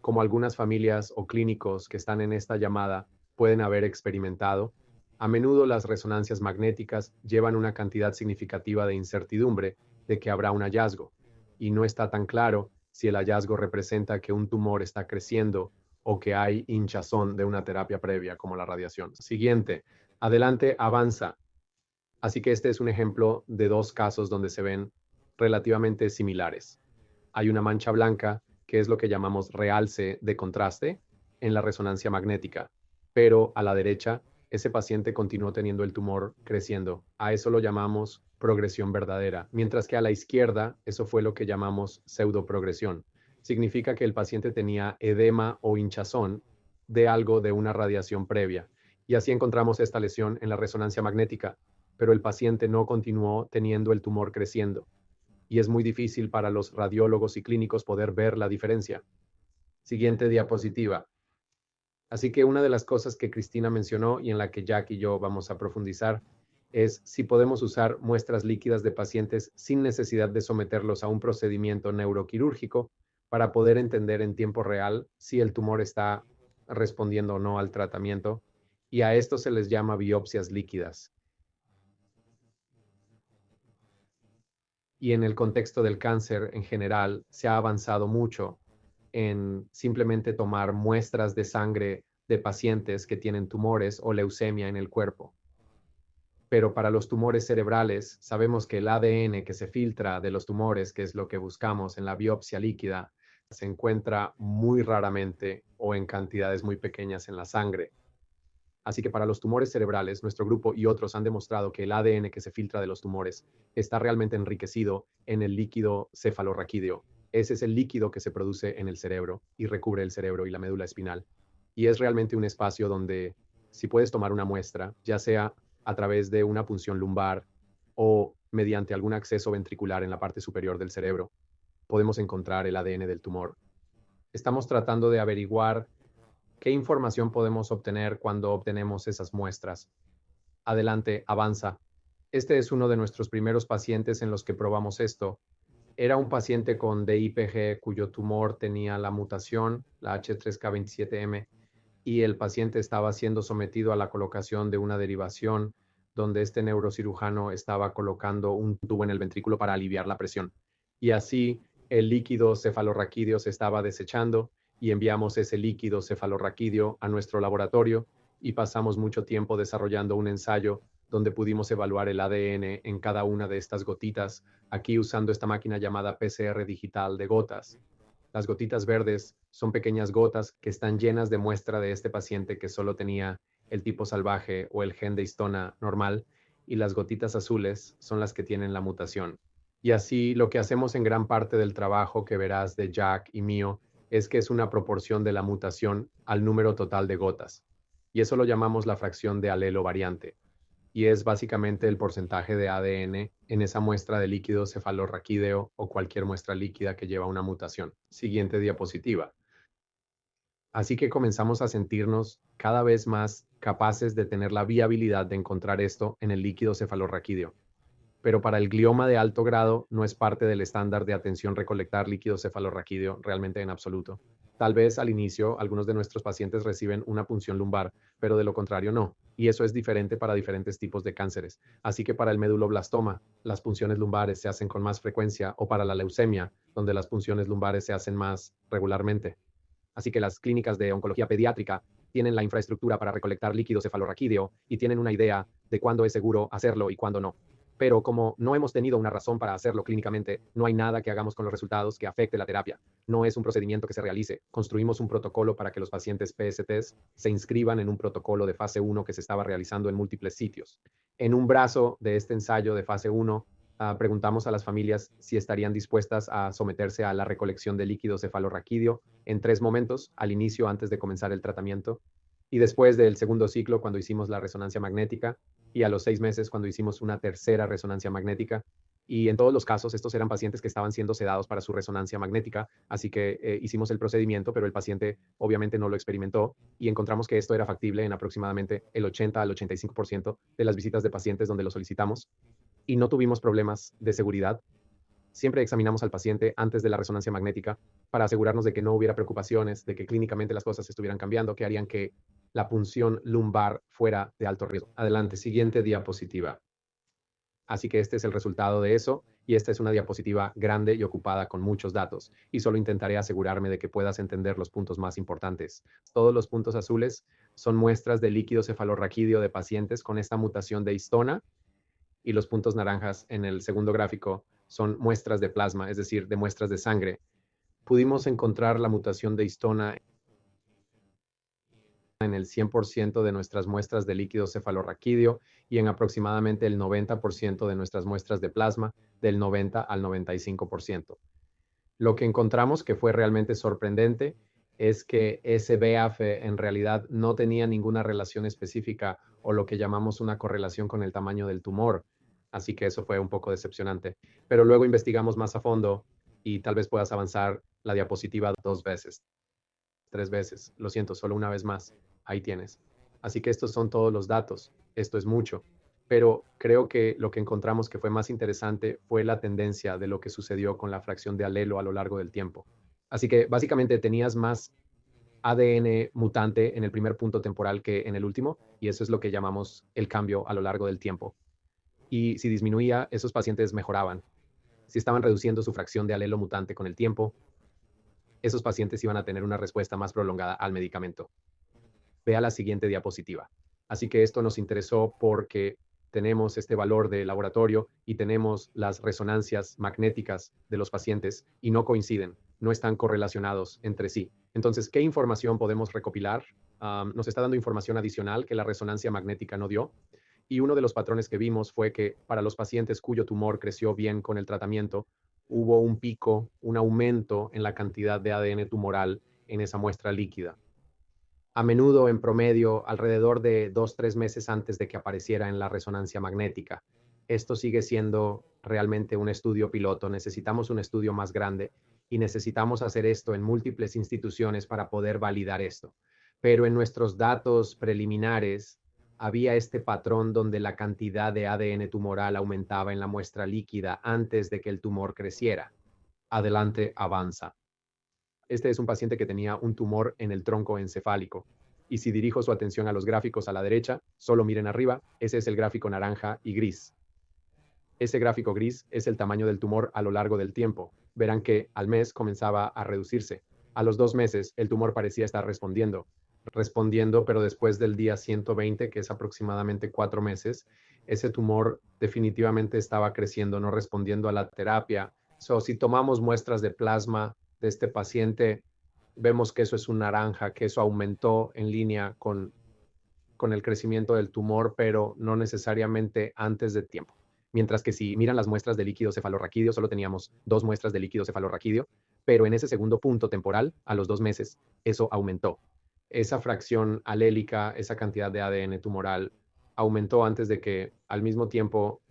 como algunas familias o clínicos que están en esta llamada pueden haber experimentado, a menudo las resonancias magnéticas llevan una cantidad significativa de incertidumbre de que habrá un hallazgo, y no está tan claro si el hallazgo representa que un tumor está creciendo o que hay hinchazón de una terapia previa como la radiación. Siguiente, adelante, avanza. Así que este es un ejemplo de dos casos donde se ven relativamente similares. Hay una mancha blanca, que es lo que llamamos realce de contraste en la resonancia magnética, pero a la derecha, ese paciente continuó teniendo el tumor creciendo. A eso lo llamamos progresión verdadera, mientras que a la izquierda, eso fue lo que llamamos pseudoprogresión. Significa que el paciente tenía edema o hinchazón de algo de una radiación previa. Y así encontramos esta lesión en la resonancia magnética, pero el paciente no continuó teniendo el tumor creciendo. Y es muy difícil para los radiólogos y clínicos poder ver la diferencia. Siguiente diapositiva. Así que una de las cosas que Cristina mencionó y en la que Jack y yo vamos a profundizar es si podemos usar muestras líquidas de pacientes sin necesidad de someterlos a un procedimiento neuroquirúrgico para poder entender en tiempo real si el tumor está respondiendo o no al tratamiento, y a esto se les llama biopsias líquidas. Y en el contexto del cáncer en general se ha avanzado mucho en simplemente tomar muestras de sangre de pacientes que tienen tumores o leucemia en el cuerpo. Pero para los tumores cerebrales, sabemos que el ADN que se filtra de los tumores, que es lo que buscamos en la biopsia líquida, se encuentra muy raramente o en cantidades muy pequeñas en la sangre. Así que para los tumores cerebrales, nuestro grupo y otros han demostrado que el ADN que se filtra de los tumores está realmente enriquecido en el líquido cefalorraquídeo. Ese es el líquido que se produce en el cerebro y recubre el cerebro y la médula espinal. Y es realmente un espacio donde, si puedes tomar una muestra, ya sea a través de una punción lumbar o mediante algún acceso ventricular en la parte superior del cerebro, podemos encontrar el ADN del tumor. Estamos tratando de averiguar qué información podemos obtener cuando obtenemos esas muestras. Adelante, avanza. Este es uno de nuestros primeros pacientes en los que probamos esto. Era un paciente con DIPG cuyo tumor tenía la mutación, la H3K27M, y el paciente estaba siendo sometido a la colocación de una derivación donde este neurocirujano estaba colocando un tubo en el ventrículo para aliviar la presión. Y así el líquido cefalorraquídeo se estaba desechando y enviamos ese líquido cefalorraquídeo a nuestro laboratorio y pasamos mucho tiempo desarrollando un ensayo donde pudimos evaluar el ADN en cada una de estas gotitas, aquí usando esta máquina llamada PCR digital de gotas. Las gotitas verdes son pequeñas gotas que están llenas de muestra de este paciente que solo tenía el tipo salvaje o el gen de histona normal, y las gotitas azules son las que tienen la mutación. Y así lo que hacemos en gran parte del trabajo que verás de Jack y mío es que es una proporción de la mutación al número total de gotas. Y eso lo llamamos la fracción de alelo variante. Y es básicamente el porcentaje de ADN en esa muestra de líquido cefalorraquídeo o cualquier muestra líquida que lleva una mutación. Siguiente diapositiva. Así que comenzamos a sentirnos cada vez más capaces de tener la viabilidad de encontrar esto en el líquido cefalorraquídeo. Pero para el glioma de alto grado no es parte del estándar de atención recolectar líquido cefalorraquídeo realmente en absoluto. Tal vez al inicio algunos de nuestros pacientes reciben una punción lumbar, pero de lo contrario no. Y eso es diferente para diferentes tipos de cánceres. Así que para el meduloblastoma, las punciones lumbares se hacen con más frecuencia, o para la leucemia, donde las punciones lumbares se hacen más regularmente. Así que las clínicas de oncología pediátrica tienen la infraestructura para recolectar líquido cefalorraquídeo y tienen una idea de cuándo es seguro hacerlo y cuándo no. Pero como no hemos tenido una razón para hacerlo clínicamente, no hay nada que hagamos con los resultados que afecte la terapia. No es un procedimiento que se realice. Construimos un protocolo para que los pacientes PSTs se inscriban en un protocolo de fase 1 que se estaba realizando en múltiples sitios. En un brazo de este ensayo de fase 1, preguntamos a las familias si estarían dispuestas a someterse a la recolección de líquido cefalorraquídeo en 3 momentos, al inicio antes de comenzar el tratamiento, y después del segundo ciclo cuando hicimos la resonancia magnética, y a los 6 meses cuando hicimos una tercera resonancia magnética. Y en todos los casos, estos eran pacientes que estaban siendo sedados para su resonancia magnética, así que hicimos el procedimiento, pero el paciente obviamente no lo experimentó, y encontramos que esto era factible en aproximadamente el 80 al 85% de las visitas de pacientes donde lo solicitamos, y no tuvimos problemas de seguridad. Siempre examinamos al paciente antes de la resonancia magnética para asegurarnos de que no hubiera preocupaciones, de que clínicamente las cosas estuvieran cambiando, que harían que la punción lumbar fuera de alto riesgo. Adelante, siguiente diapositiva. Así que este es el resultado de eso, y esta es una diapositiva grande y ocupada con muchos datos, y solo intentaré asegurarme de que puedas entender los puntos más importantes. Todos los puntos azules son muestras de líquido cefalorraquídeo de pacientes con esta mutación de histona, y los puntos naranjas en el segundo gráfico son muestras de plasma, es decir, de muestras de sangre. Pudimos encontrar la mutación de histona en el 100% de nuestras muestras de líquido cefalorraquídeo y en aproximadamente el 90% de nuestras muestras de plasma, del 90 al 95%. Lo que encontramos que fue realmente sorprendente es que ese BAF en realidad no tenía ninguna relación específica o lo que llamamos una correlación con el tamaño del tumor. Así que eso fue un poco decepcionante. Pero luego investigamos más a fondo y tal vez puedas avanzar la diapositiva 2 veces, 3 veces. Lo siento, solo una vez más. Ahí tienes. Así que estos son todos los datos. Esto es mucho. Pero creo que lo que encontramos que fue más interesante fue la tendencia de lo que sucedió con la fracción de alelo a lo largo del tiempo. Así que básicamente tenías más ADN mutante en el primer punto temporal que en el último, y eso es lo que llamamos el cambio a lo largo del tiempo. Y si disminuía, esos pacientes mejoraban. Si estaban reduciendo su fracción de alelo mutante con el tiempo, esos pacientes iban a tener una respuesta más prolongada al medicamento. Vea la siguiente diapositiva. Así que esto nos interesó porque tenemos este valor de laboratorio y tenemos las resonancias magnéticas de los pacientes y no coinciden, no están correlacionados entre sí. Entonces, ¿qué información podemos recopilar? Nos está dando información adicional que la resonancia magnética no dio. Y uno de los patrones que vimos fue que para los pacientes cuyo tumor creció bien con el tratamiento, hubo un pico, un aumento en la cantidad de ADN tumoral en esa muestra líquida. A menudo, en promedio, alrededor de 2-3 meses antes de que apareciera en la resonancia magnética. Esto sigue siendo realmente un estudio piloto. Necesitamos un estudio más grande y necesitamos hacer esto en múltiples instituciones para poder validar esto. Pero en nuestros datos preliminares había este patrón donde la cantidad de ADN tumoral aumentaba en la muestra líquida antes de que el tumor creciera. Adelante, avanza. Este es un paciente que tenía un tumor en el tronco encefálico. Y si dirijo su atención a los gráficos a la derecha, solo miren arriba, ese es el gráfico naranja y gris. Ese gráfico gris es el tamaño del tumor a lo largo del tiempo. Verán que al mes comenzaba a reducirse. A los 2 meses, el tumor parecía estar respondiendo, pero después del día 120, que es aproximadamente 4 meses, ese tumor definitivamente estaba creciendo, no respondiendo a la terapia. Si tomamos muestras de plasma de este paciente, vemos que eso es un naranja, que eso aumentó en línea con el crecimiento del tumor, pero no necesariamente antes de tiempo. Mientras que si miran las muestras de líquido cefalorraquídeo, solo teníamos 2 muestras de líquido cefalorraquídeo, pero en ese segundo punto temporal, a los 2 meses, eso aumentó. Esa fracción alélica, esa cantidad de ADN tumoral, aumentó antes de que al mismo tiempo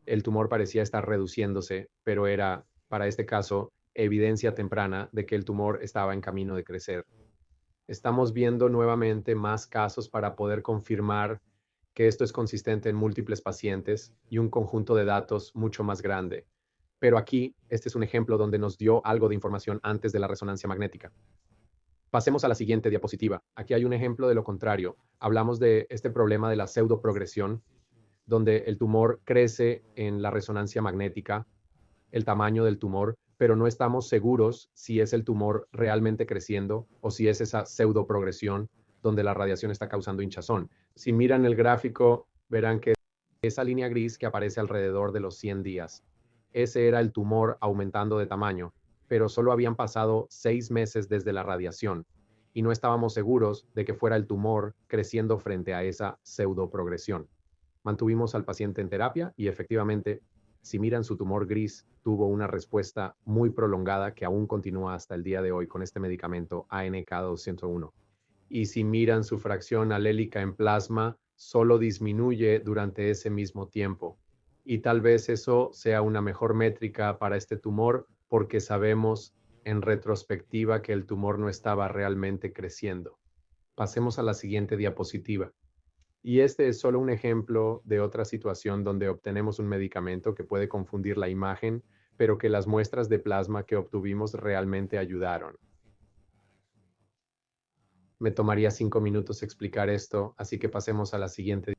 el tumor parecía estar reduciéndose, pero era, para este caso, evidencia temprana de que el tumor estaba en camino de crecer. Estamos viendo nuevamente más casos para poder confirmar que esto es consistente en múltiples pacientes y un conjunto de datos mucho más grande. Pero aquí, este es un ejemplo donde nos dio algo de información antes de la resonancia magnética. Pasemos a la siguiente diapositiva. Aquí hay un ejemplo de lo contrario. Hablamos de este problema de la pseudoprogresión, donde el tumor crece en la resonancia magnética, el tamaño del tumor, pero no estamos seguros si es el tumor realmente creciendo o si es esa pseudoprogresión donde la radiación está causando hinchazón. Si miran el gráfico, verán que esa línea gris que aparece alrededor de los 100 días, ese era el tumor aumentando de tamaño, pero solo habían pasado 6 meses desde la radiación y no estábamos seguros de que fuera el tumor creciendo frente a esa pseudoprogresión. Mantuvimos al paciente en terapia y efectivamente, si miran su tumor gris, tuvo una respuesta muy prolongada que aún continúa hasta el día de hoy con este medicamento ANK201. Y si miran su fracción alélica en plasma, solo disminuye durante ese mismo tiempo. Y tal vez eso sea una mejor métrica para este tumor porque sabemos en retrospectiva que el tumor no estaba realmente creciendo. Pasemos a la siguiente diapositiva. Y este es solo un ejemplo de otra situación donde obtenemos un medicamento que puede confundir la imagen, pero que las muestras de plasma que obtuvimos realmente ayudaron. Me tomaría 5 minutos explicar esto, así que pasemos a la siguiente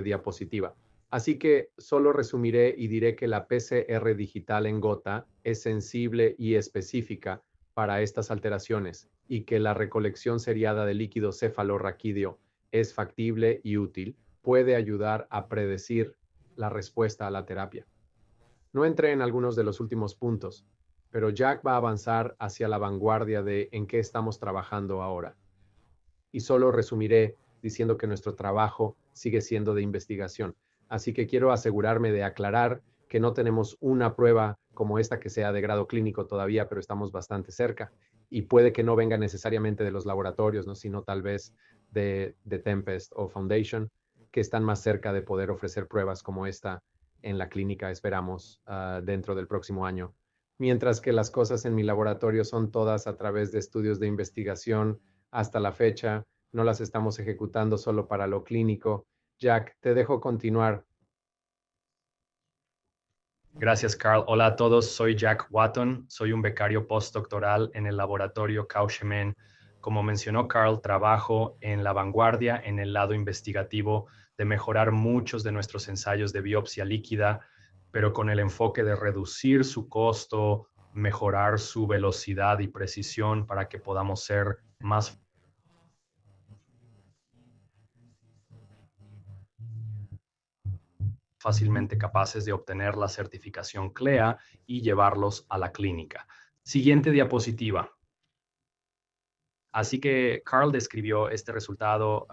diapositiva. Así que solo resumiré y diré que la PCR digital en gota es sensible y específica para estas alteraciones y que la recolección seriada de líquido cefalorraquídeo es factible y útil, puede ayudar a predecir la respuesta a la terapia. No entré en algunos de los últimos puntos, pero Jack va a avanzar hacia la vanguardia de en qué estamos trabajando ahora. Y solo resumiré diciendo que nuestro trabajo sigue siendo de investigación. Así que quiero asegurarme de aclarar que no tenemos una prueba como esta que sea de grado clínico todavía, pero estamos bastante cerca. Y puede que no venga necesariamente de los laboratorios, ¿no? Sino tal vez de Tempest o Foundation, que están más cerca de poder ofrecer pruebas como esta en la clínica, esperamos, dentro del próximo año. Mientras que las cosas en mi laboratorio son todas a través de estudios de investigación hasta la fecha, no las estamos ejecutando solo para lo clínico. Jack, te dejo continuar. Gracias, Carl. Hola a todos, soy Jack Watton, soy un becario postdoctoral en el laboratorio Cauchemen. Como mencionó Carl, trabajo en la vanguardia en el lado investigativo de mejorar muchos de nuestros ensayos de biopsia líquida, pero con el enfoque de reducir su costo, mejorar su velocidad y precisión para que podamos ser más fácilmente capaces de obtener la certificación CLEA y llevarlos a la clínica. Siguiente diapositiva. Así que Carl describió este resultado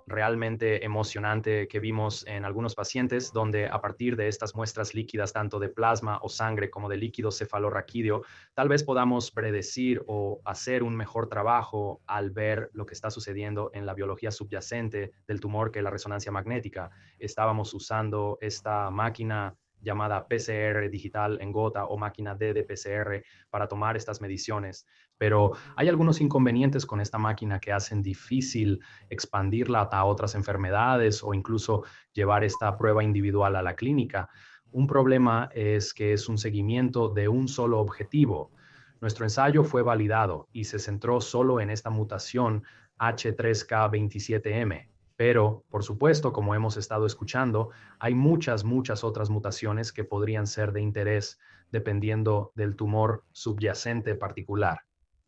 realmente emocionante que vimos en algunos pacientes, donde a partir de estas muestras líquidas, tanto de plasma o sangre como de líquido cefalorraquídeo, tal vez podamos predecir o hacer un mejor trabajo al ver lo que está sucediendo en la biología subyacente del tumor, que es la resonancia magnética. Estábamos usando esta máquina llamada PCR digital en gota o máquina ddPCR para tomar estas mediciones. Pero hay algunos inconvenientes con esta máquina que hacen difícil expandirla a otras enfermedades o incluso llevar esta prueba individual a la clínica. Un problema es que es un seguimiento de un solo objetivo. Nuestro ensayo fue validado y se centró solo en esta mutación H3K27M. Pero, por supuesto, como hemos estado escuchando, hay muchas otras mutaciones que podrían ser de interés dependiendo del tumor subyacente particular.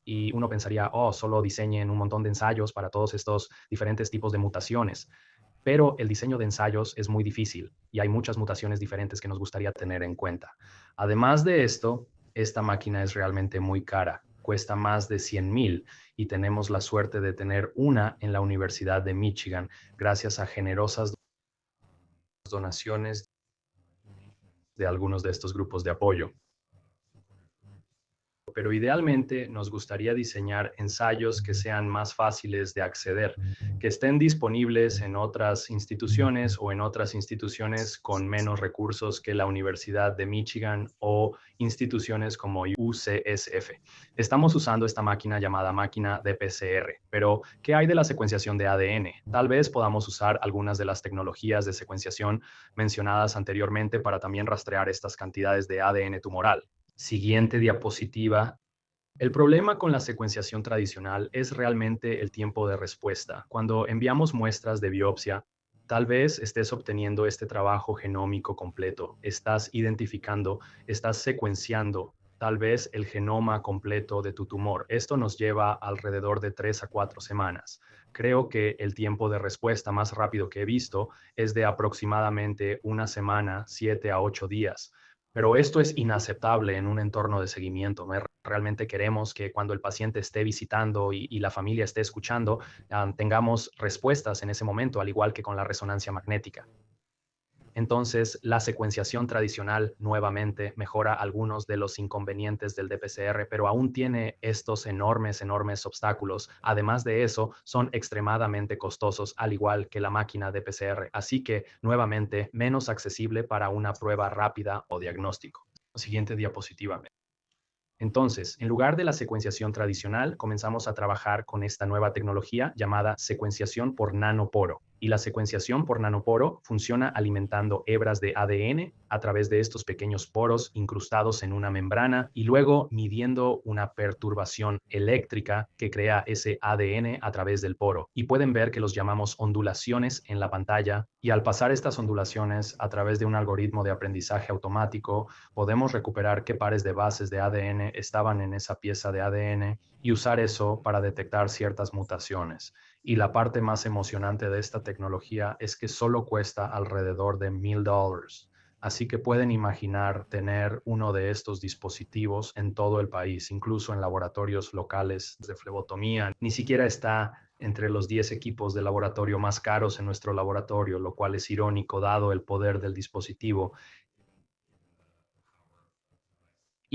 Y uno pensaría, oh, solo diseñen un montón de ensayos para todos estos diferentes tipos de mutaciones. Pero el diseño de ensayos es muy difícil y hay muchas mutaciones diferentes que nos gustaría tener en cuenta. Además de esto, esta máquina es realmente muy cara. Cuesta más de 100,000 y tenemos la suerte de tener una en la Universidad de Michigan gracias a generosas donaciones de algunos de estos grupos de apoyo. Pero idealmente nos gustaría diseñar ensayos que sean más fáciles de acceder, que estén disponibles en otras instituciones o en otras instituciones con menos recursos que la Universidad de Michigan o instituciones como UCSF. Estamos usando esta máquina llamada máquina de PCR, pero ¿qué hay de la secuenciación de ADN? Tal vez podamos usar algunas de las tecnologías de secuenciación mencionadas anteriormente para también rastrear estas cantidades de ADN tumoral. Siguiente diapositiva. El problema con la secuenciación tradicional es realmente el tiempo de respuesta. Cuando enviamos muestras de biopsia, tal vez estés obteniendo este trabajo genómico completo, estás identificando, estás secuenciando tal vez el genoma completo de tu tumor. Esto nos lleva alrededor de 3 a 4 semanas. Creo que el tiempo de respuesta más rápido que he visto es de aproximadamente una semana, 7 a 8 días. Pero esto es inaceptable en un entorno de seguimiento. Realmente queremos que cuando el paciente esté visitando y la familia esté escuchando, tengamos respuestas en ese momento, al igual que con la resonancia magnética. Entonces, la secuenciación tradicional nuevamente mejora algunos de los inconvenientes del dPCR, pero aún tiene estos enormes obstáculos. Además de eso, son extremadamente costosos, al igual que la máquina de PCR. Así que, nuevamente, menos accesible para una prueba rápida o diagnóstico. Siguiente diapositiva. Entonces, en lugar de la secuenciación tradicional, comenzamos a trabajar con esta nueva tecnología llamada secuenciación por nanoporo. Y la secuenciación por nanoporo funciona alimentando hebras de ADN a través de estos pequeños poros incrustados en una membrana y luego midiendo una perturbación eléctrica que crea ese ADN a través del poro. Y pueden ver que los llamamos ondulaciones en la pantalla, y al pasar estas ondulaciones a través de un algoritmo de aprendizaje automático, podemos recuperar qué pares de bases de ADN estaban en esa pieza de ADN y usar eso para detectar ciertas mutaciones. Y la parte más emocionante de esta tecnología es que solo cuesta alrededor de $1,000. Así que pueden imaginar tener uno de estos dispositivos en todo el país, incluso en laboratorios locales de flebotomía. Ni siquiera está entre los 10 equipos de laboratorio más caros en nuestro laboratorio, lo cual es irónico dado el poder del dispositivo.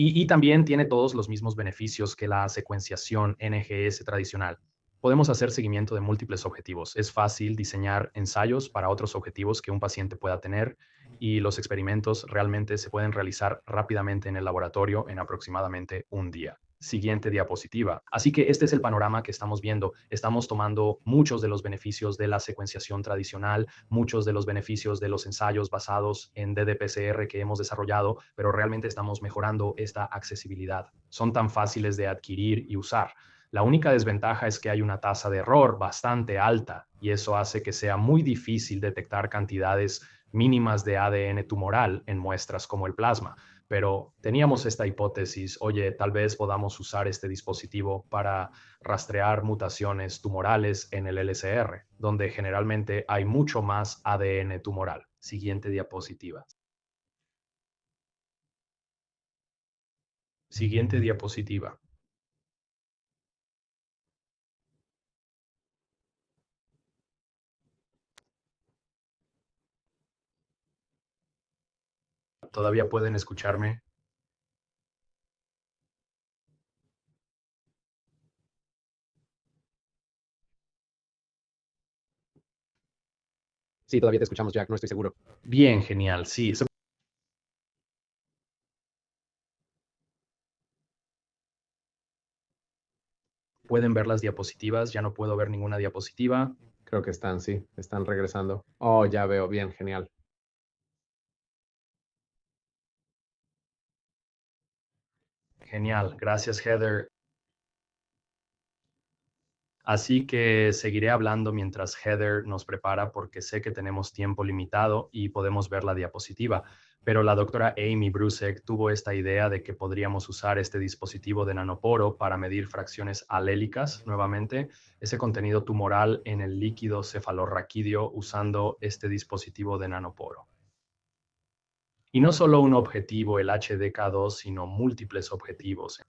Y también tiene todos los mismos beneficios que la secuenciación NGS tradicional. Podemos hacer seguimiento de múltiples objetivos. Es fácil diseñar ensayos para otros objetivos que un paciente pueda tener, y los experimentos realmente se pueden realizar rápidamente en el laboratorio en aproximadamente un día. Siguiente diapositiva. Así que este es el panorama que estamos viendo. Estamos tomando muchos de los beneficios de la secuenciación tradicional, muchos de los beneficios de los ensayos basados en ddPCR que hemos desarrollado, pero realmente estamos mejorando esta accesibilidad. Son tan fáciles de adquirir y usar. La única desventaja es que hay una tasa de error bastante alta, y eso hace que sea muy difícil detectar cantidades mínimas de ADN tumoral en muestras como el plasma. Pero teníamos esta hipótesis: oye, tal vez podamos usar este dispositivo para rastrear mutaciones tumorales en el LCR, donde generalmente hay mucho más ADN tumoral. Siguiente diapositiva. Siguiente diapositiva. ¿Todavía pueden escucharme? Sí, todavía te escuchamos, Jack, no estoy seguro. Bien, genial, sí. ¿Pueden ver las diapositivas? Ya no puedo ver ninguna diapositiva. Creo que están, sí, están regresando. Oh, ya veo, bien, genial. Genial, gracias, Heather. Así que seguiré hablando mientras Heather nos prepara, porque sé que tenemos tiempo limitado y podemos ver la diapositiva. Pero la doctora Amy Brusek tuvo esta idea de que podríamos usar este dispositivo de nanoporo para medir fracciones alélicas, nuevamente, ese contenido tumoral en el líquido cefalorraquídeo, usando este dispositivo de nanoporo. Y no solo un objetivo, el HDK2, sino múltiples objetivos.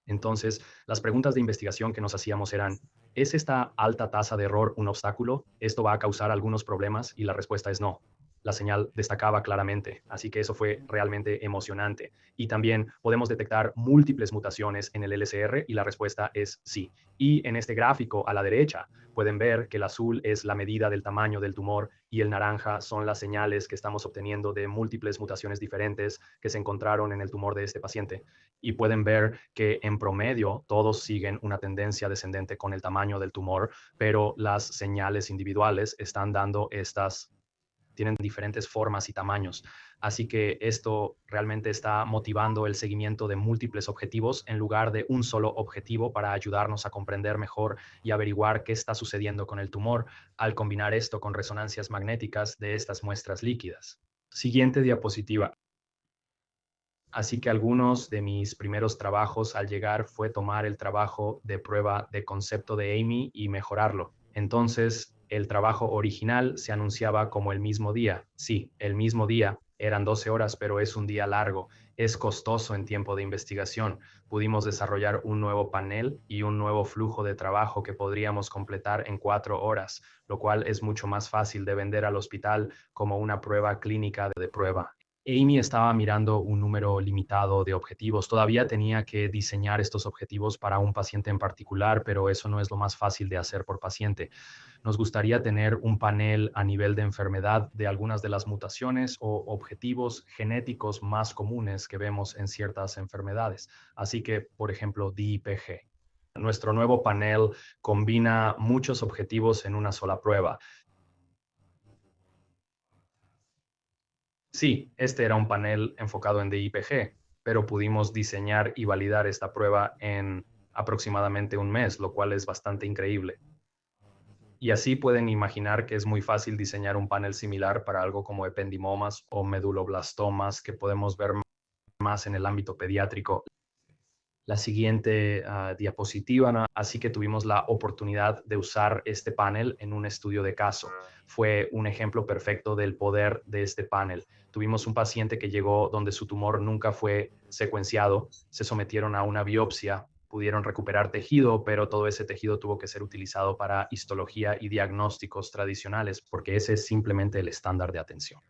Entonces, las preguntas de investigación que nos hacíamos eran: ¿es esta alta tasa de error un obstáculo? ¿Esto va a causar algunos problemas? Y la respuesta es no. La señal destacaba claramente, así que eso fue realmente emocionante. Y también podemos detectar múltiples mutaciones en el LCR, y la respuesta es sí. Y en este gráfico a la derecha pueden ver que el azul es la medida del tamaño del tumor y el naranja son las señales que estamos obteniendo de múltiples mutaciones diferentes que se encontraron en el tumor de este paciente. Y pueden ver que en promedio todos siguen una tendencia descendente con el tamaño del tumor, pero las señales individuales tienen diferentes formas y tamaños. Así que esto realmente está motivando el seguimiento de múltiples objetivos en lugar de un solo objetivo, para ayudarnos a comprender mejor y averiguar qué está sucediendo con el tumor al combinar esto con resonancias magnéticas de estas muestras líquidas. Siguiente diapositiva. Así que algunos de mis primeros trabajos al llegar fue tomar el trabajo de prueba de concepto de Amy y mejorarlo. Entonces, el trabajo original se anunciaba como el mismo día. Sí, el mismo día. Eran 12 horas, pero es un día largo. Es costoso en tiempo de investigación. Pudimos desarrollar un nuevo panel y un nuevo flujo de trabajo que podríamos completar en 4 horas, lo cual es mucho más fácil de vender al hospital como una prueba clínica de prueba. Amy estaba mirando un número limitado de objetivos. Todavía tenía que diseñar estos objetivos para un paciente en particular, pero eso no es lo más fácil de hacer por paciente. Nos gustaría tener un panel a nivel de enfermedad de algunas de las mutaciones o objetivos genéticos más comunes que vemos en ciertas enfermedades. Así que, por ejemplo, DIPG. Nuestro nuevo panel combina muchos objetivos en una sola prueba. Sí, este era un panel enfocado en DIPG, pero pudimos diseñar y validar esta prueba en aproximadamente un mes, lo cual es bastante increíble. Y así pueden imaginar que es muy fácil diseñar un panel similar para algo como ependimomas o meduloblastomas que podemos ver más en el ámbito pediátrico. La siguiente diapositiva, ¿no? Así que tuvimos la oportunidad de usar este panel en un estudio de caso. Fue un ejemplo perfecto del poder de este panel. Tuvimos un paciente que llegó donde su tumor nunca fue secuenciado, se sometieron a una biopsia, pudieron recuperar tejido, pero todo ese tejido tuvo que ser utilizado para histología y diagnósticos tradicionales, porque ese es simplemente el estándar de atención.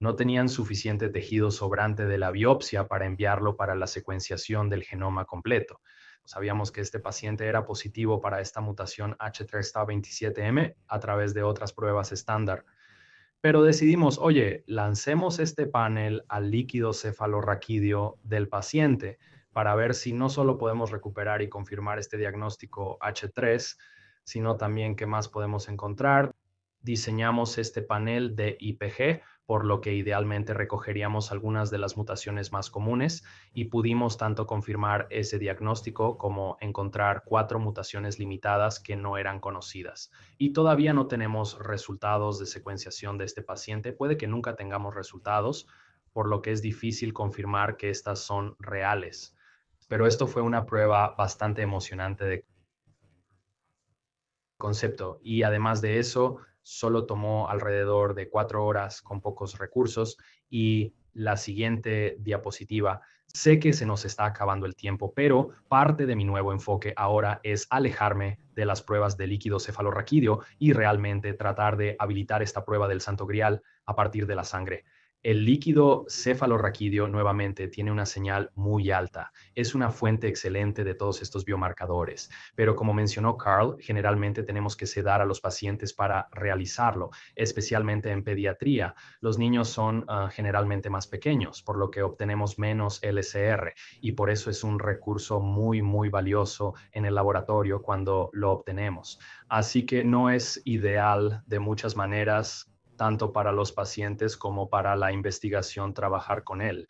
No tenían suficiente tejido sobrante de la biopsia para enviarlo para la secuenciación del genoma completo. Sabíamos que este paciente era positivo para esta mutación H3K27M a través de otras pruebas estándar, pero decidimos, oye, lancemos este panel al líquido cefalorraquídeo del paciente para ver si no solo podemos recuperar y confirmar este diagnóstico H3, sino también qué más podemos encontrar. Diseñamos este panel de IPG, por lo que idealmente recogeríamos algunas de las mutaciones más comunes y pudimos tanto confirmar ese diagnóstico como encontrar 4 mutaciones limitadas que no eran conocidas. Y todavía no tenemos resultados de secuenciación de este paciente. Puede que nunca tengamos resultados, por lo que es difícil confirmar que estas son reales. Pero esto fue una prueba bastante emocionante de concepto. Y además de eso, solo tomó alrededor de 4 horas con pocos recursos. Y la siguiente diapositiva, sé que se nos está acabando el tiempo, pero parte de mi nuevo enfoque ahora es alejarme de las pruebas de líquido cefalorraquídeo y realmente tratar de habilitar esta prueba del Santo Grial a partir de la sangre. El líquido cefalorraquídeo nuevamente tiene una señal muy alta. Es una fuente excelente de todos estos biomarcadores, pero como mencionó Carl, generalmente tenemos que sedar a los pacientes para realizarlo, especialmente en pediatría. Los niños son generalmente más pequeños, por lo que obtenemos menos LCR y por eso es un recurso muy, muy valioso en el laboratorio cuando lo obtenemos. Así que no es ideal de muchas maneras, tanto para los pacientes como para la investigación, trabajar con él.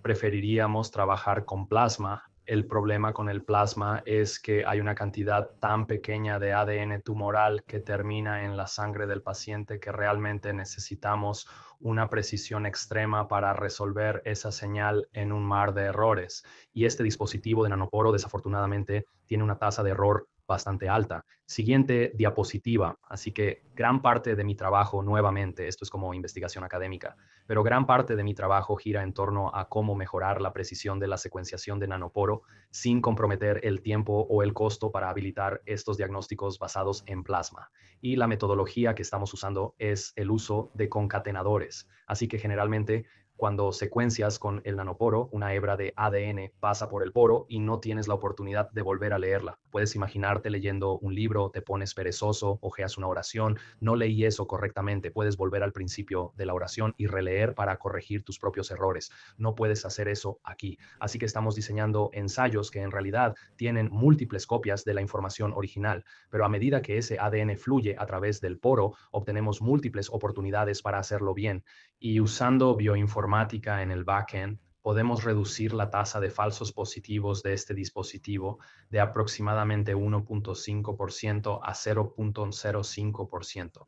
Preferiríamos trabajar con plasma. El problema con el plasma es que hay una cantidad tan pequeña de ADN tumoral que termina en la sangre del paciente que realmente necesitamos una precisión extrema para resolver esa señal en un mar de errores. Y este dispositivo de nanoporo desafortunadamente tiene una tasa de error bastante alta. Siguiente diapositiva. Así que gran parte de mi trabajo, nuevamente, esto es como investigación académica, pero gran parte de mi trabajo gira en torno a cómo mejorar la precisión de la secuenciación de nanoporo sin comprometer el tiempo o el costo para habilitar estos diagnósticos basados en plasma. Y la metodología que estamos usando es el uso de concatenadores. Así que generalmente cuando secuencias con el nanoporo, una hebra de ADN pasa por el poro y no tienes la oportunidad de volver a leerla. Puedes imaginarte leyendo un libro, te pones perezoso, hojeas una oración, no leí eso correctamente, puedes volver al principio de la oración y releer para corregir tus propios errores. No puedes hacer eso aquí. Así que estamos diseñando ensayos que en realidad tienen múltiples copias de la información original, pero a medida que ese ADN fluye a través del poro, obtenemos múltiples oportunidades para hacerlo bien. Y usando bioinformática en el backend, podemos reducir la tasa de falsos positivos de este dispositivo de aproximadamente 1.5% a 0.05%.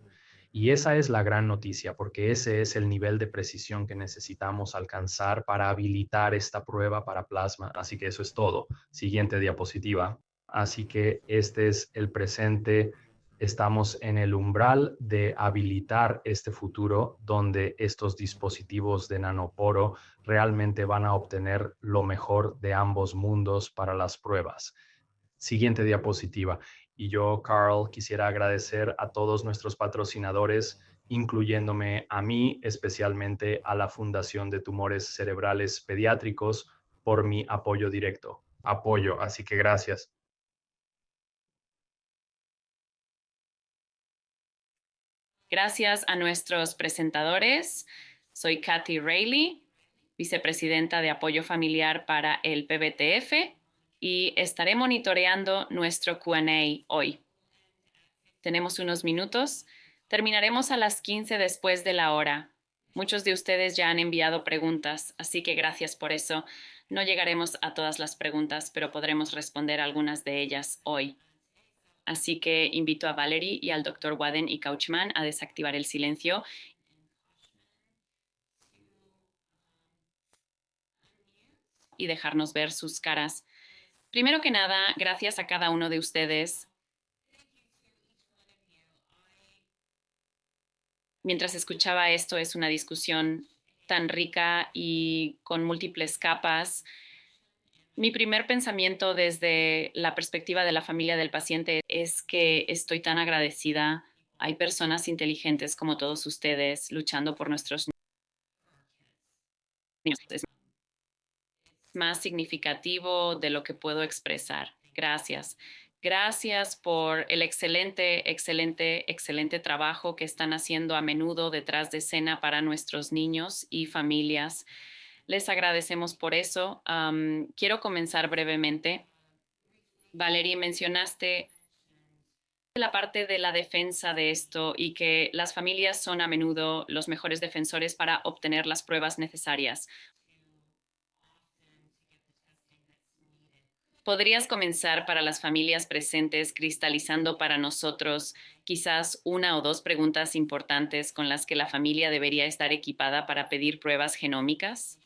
Y esa es la gran noticia, porque ese es el nivel de precisión que necesitamos alcanzar para habilitar esta prueba para plasma. Así que eso es todo. Siguiente diapositiva. Así que este es el presente. Estamos en el umbral de habilitar este futuro donde estos dispositivos de nanoporo realmente van a obtener lo mejor de ambos mundos para las pruebas. Siguiente diapositiva. Y yo, Carl, quisiera agradecer a todos nuestros patrocinadores, incluyéndome a mí, especialmente a la Fundación de Tumores Cerebrales Pediátricos, por mi apoyo directo. Apoyo, así que gracias. Gracias a nuestros presentadores. Soy Kathy Rayleigh, vicepresidenta de Apoyo Familiar para el PBTF, y estaré monitoreando nuestro Q&A hoy. Tenemos unos minutos. Terminaremos a las 15 después de la hora. Muchos de ustedes ya han enviado preguntas, así que gracias por eso. No llegaremos a todas las preguntas, pero podremos responder algunas de ellas hoy. Así que invito a Valerie y al Dr. Waden y Couchman a desactivar el silencio y dejarnos ver sus caras. Primero que nada, gracias a cada uno de ustedes. Mientras escuchaba esto, es una discusión tan rica y con múltiples capas. Mi primer pensamiento desde la perspectiva de la familia del paciente es que estoy tan agradecida. Hay personas inteligentes como todos ustedes luchando por nuestros niños. Es más significativo de lo que puedo expresar. Gracias. Gracias por el excelente trabajo que están haciendo a menudo detrás de escena para nuestros niños y familias. Les agradecemos por eso. Quiero comenzar brevemente. Valerie, mencionaste la parte de la defensa de esto y que las familias son a menudo los mejores defensores para obtener las pruebas necesarias. ¿Podrías comenzar para las familias presentes cristalizando para nosotros quizás una o dos preguntas importantes con las que la familia debería estar equipada para pedir pruebas genómicas?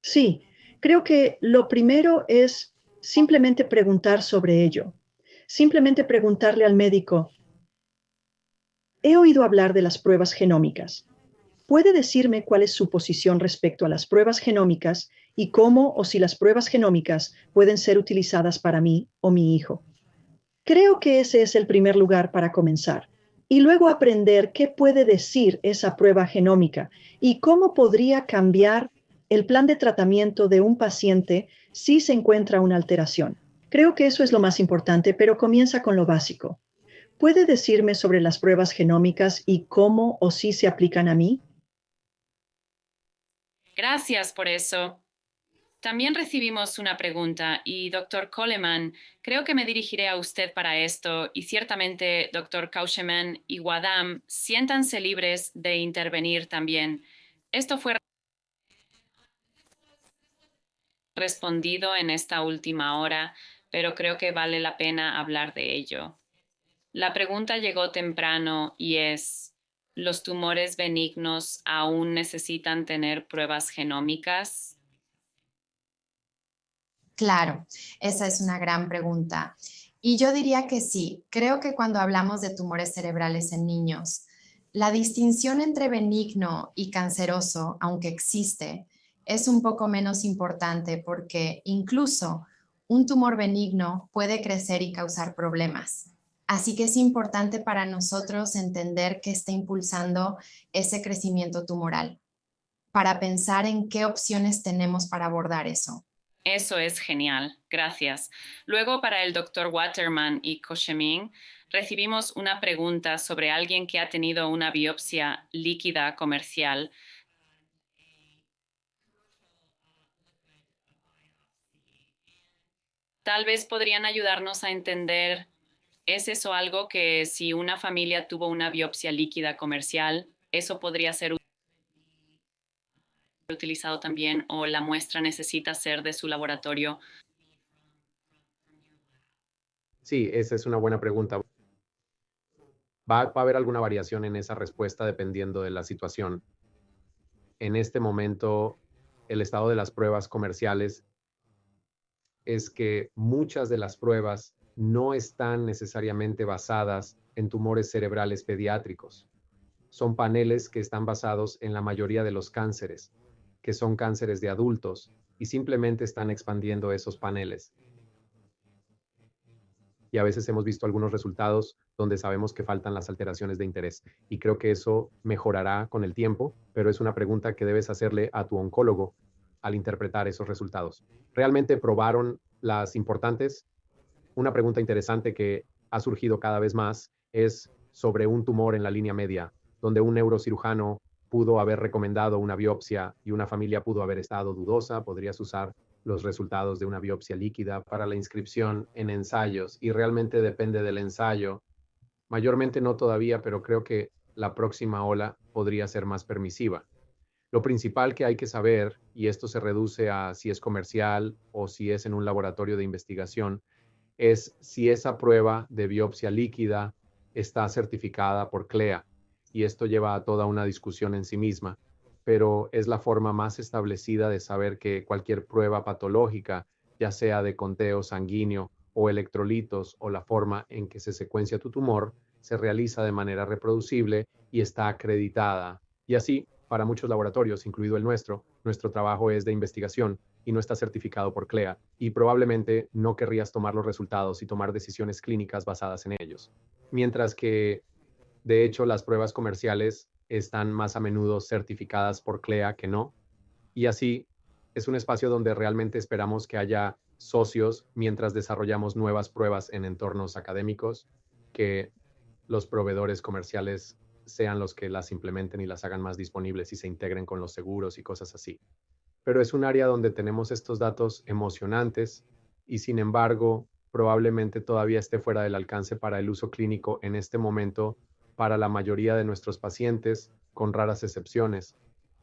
Sí, creo que lo primero es simplemente preguntar sobre ello. Simplemente preguntarle al médico, he oído hablar de las pruebas genómicas. ¿Puede decirme cuál es su posición respecto a las pruebas genómicas y cómo o si las pruebas genómicas pueden ser utilizadas para mí o mi hijo? Creo que ese es el primer lugar para comenzar. Y luego aprender qué puede decir esa prueba genómica y cómo podría cambiar el plan de tratamiento de un paciente si se encuentra una alteración. Creo que eso es lo más importante, pero comienza con lo básico. ¿Puede decirme sobre las pruebas genómicas y cómo o si se aplican a mí? Gracias por eso. También recibimos una pregunta y doctor Coleman, creo que me dirigiré a usted para esto y ciertamente doctor Couchman y Wadam, siéntanse libres de intervenir también. Esto fue respondido en esta última hora, pero creo que vale la pena hablar de ello. La pregunta llegó temprano y es, ¿los tumores benignos aún necesitan tener pruebas genómicas? Claro, esa es una gran pregunta. Y yo diría que sí, creo que cuando hablamos de tumores cerebrales en niños, la distinción entre benigno y canceroso, aunque existe, es un poco menos importante porque incluso un tumor benigno puede crecer y causar problemas. Así que es importante para nosotros entender qué está impulsando ese crecimiento tumoral, para pensar en qué opciones tenemos para abordar eso. Eso es genial, gracias. Luego, para el doctor Waterman y Kochemin, recibimos una pregunta sobre alguien que ha tenido una biopsia líquida comercial. Tal vez podrían ayudarnos a entender, ¿es eso algo que si una familia tuvo una biopsia líquida comercial, eso podría ser utilizado también o la muestra necesita ser de su laboratorio? Sí, esa es una buena pregunta. Va a haber alguna variación en esa respuesta dependiendo de la situación. En este momento, el estado de las pruebas comerciales es que muchas de las pruebas no están necesariamente basadas en tumores cerebrales pediátricos. Son paneles que están basados en la mayoría de los cánceres, que son cánceres de adultos, y simplemente están expandiendo esos paneles. Y a veces hemos visto algunos resultados donde sabemos que faltan las alteraciones de interés. Y creo que eso mejorará con el tiempo, pero es una pregunta que debes hacerle a tu oncólogo al interpretar esos resultados. ¿Realmente probaron las importantes? Una pregunta interesante que ha surgido cada vez más es sobre un tumor en la línea media, donde un neurocirujano pudo haber recomendado una biopsia y una familia pudo haber estado dudosa. ¿Podrías usar los resultados de una biopsia líquida para la inscripción en ensayos y realmente depende del ensayo. Mayormente no todavía, pero creo que la próxima ola podría ser más permisiva. Lo principal que hay que saber, y esto se reduce a si es comercial o si es en un laboratorio de investigación, es si esa prueba de biopsia líquida está certificada por CLEA. Y esto lleva a toda una discusión en sí misma, pero es la forma más establecida de saber que cualquier prueba patológica, ya sea de conteo sanguíneo o electrolitos o la forma en que se secuencia tu tumor, se realiza de manera reproducible y está acreditada. Y así, para muchos laboratorios, incluido el nuestro trabajo es de investigación y no está certificado por CLEA, y probablemente no querrías tomar los resultados y tomar decisiones clínicas basadas en ellos. Mientras que, de hecho, las pruebas comerciales están más a menudo certificadas por CLEA que no, y así es un espacio donde realmente esperamos que haya socios mientras desarrollamos nuevas pruebas en entornos académicos, que los proveedores comerciales sean los que las implementen y las hagan más disponibles y se integren con los seguros y cosas así. Pero es un área donde tenemos estos datos emocionantes y sin embargo probablemente todavía esté fuera del alcance para el uso clínico en este momento para la mayoría de nuestros pacientes, con raras excepciones.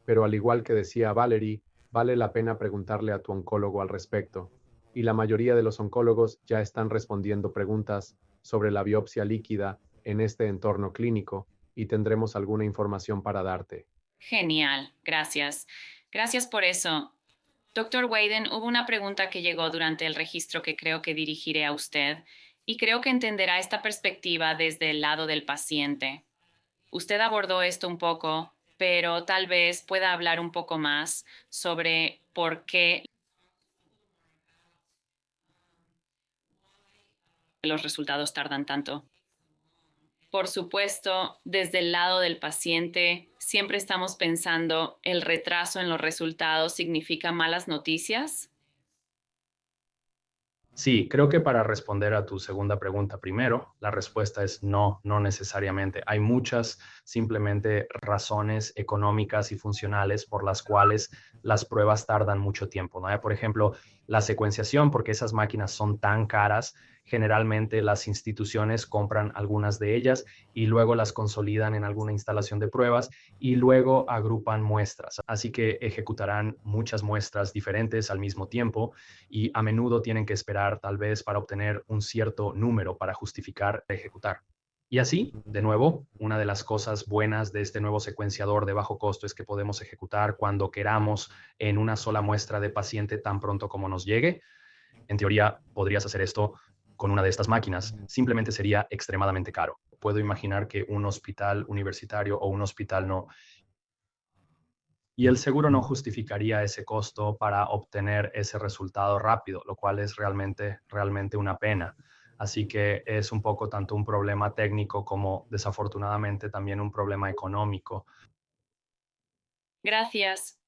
Pero al igual que decía Valerie, vale la pena preguntarle a tu oncólogo al respecto. Y la mayoría de los oncólogos ya están respondiendo preguntas sobre la biopsia líquida en este entorno clínico y tendremos alguna información para darte. Genial, gracias. Gracias por eso. Doctor Whedon, hubo una pregunta que llegó durante el registro que creo que dirigiré a usted y creo que entenderá esta perspectiva desde el lado del paciente. Usted abordó esto un poco, pero tal vez pueda hablar un poco más sobre por qué los resultados tardan tanto. Por supuesto, desde el lado del paciente, siempre estamos pensando, ¿el retraso en los resultados significa malas noticias? Sí, creo que para responder a tu segunda pregunta primero, la respuesta es no, no necesariamente. Hay muchas simplemente razones económicas y funcionales por las cuales las pruebas tardan mucho tiempo, ¿no? Por ejemplo, la secuenciación, porque esas máquinas son tan caras, generalmente las instituciones compran algunas de ellas y luego las consolidan en alguna instalación de pruebas y luego agrupan muestras. Así que ejecutarán muchas muestras diferentes al mismo tiempo y a menudo tienen que esperar tal vez para obtener un cierto número para justificar ejecutar. Y así, de nuevo, una de las cosas buenas de este nuevo secuenciador de bajo costo es que podemos ejecutar cuando queramos en una sola muestra de paciente tan pronto como nos llegue. En teoría, podrías hacer esto con una de estas máquinas. Simplemente sería extremadamente caro. Puedo imaginar que un hospital universitario o un hospital no, y el seguro no justificaría ese costo para obtener ese resultado rápido, lo cual es realmente una pena. Así que es un poco tanto un problema técnico como desafortunadamente también un problema económico. Gracias.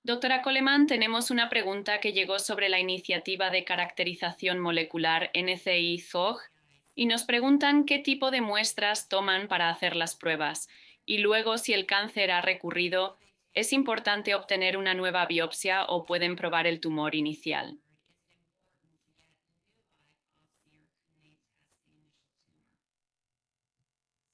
Doctora Coleman, tenemos una pregunta que llegó sobre la iniciativa de caracterización molecular NCI-ZOG y nos preguntan qué tipo de muestras toman para hacer las pruebas y luego si el cáncer ha recurrido, ¿es importante obtener una nueva biopsia o pueden probar el tumor inicial?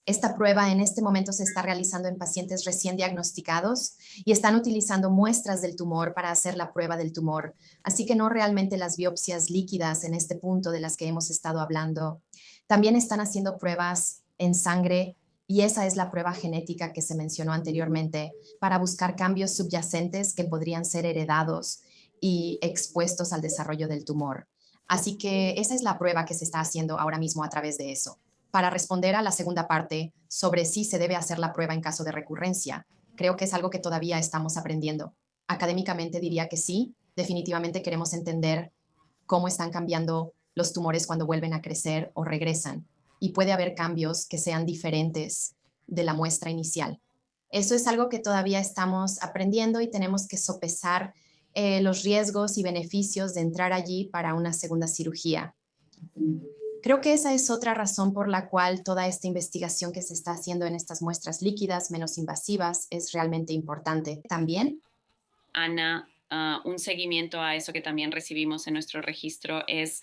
Esta prueba en este momento se está realizando en pacientes recién diagnosticados y están utilizando muestras del tumor para hacer la prueba del tumor. Así que no realmente las biopsias líquidas en este punto de las que hemos estado hablando. También están haciendo pruebas en sangre y esa es la prueba genética que se mencionó anteriormente para buscar cambios subyacentes que podrían ser heredados y expuestos al desarrollo del tumor. Así que esa es la prueba que se está haciendo ahora mismo a través de eso. Para responder a la segunda parte sobre si se debe hacer la prueba en caso de recurrencia, creo que es algo que todavía estamos aprendiendo. Académicamente diría que sí, definitivamente queremos entender cómo están cambiando los tumores cuando vuelven a crecer o regresan, y puede haber cambios que sean diferentes de la muestra inicial. Eso es algo que todavía estamos aprendiendo y tenemos que sopesar los riesgos y beneficios de entrar allí para una segunda cirugía. Creo que esa es otra razón por la cual toda esta investigación que se está haciendo en estas muestras líquidas menos invasivas es realmente importante. También, Ana, un seguimiento a eso que también recibimos en nuestro registro es,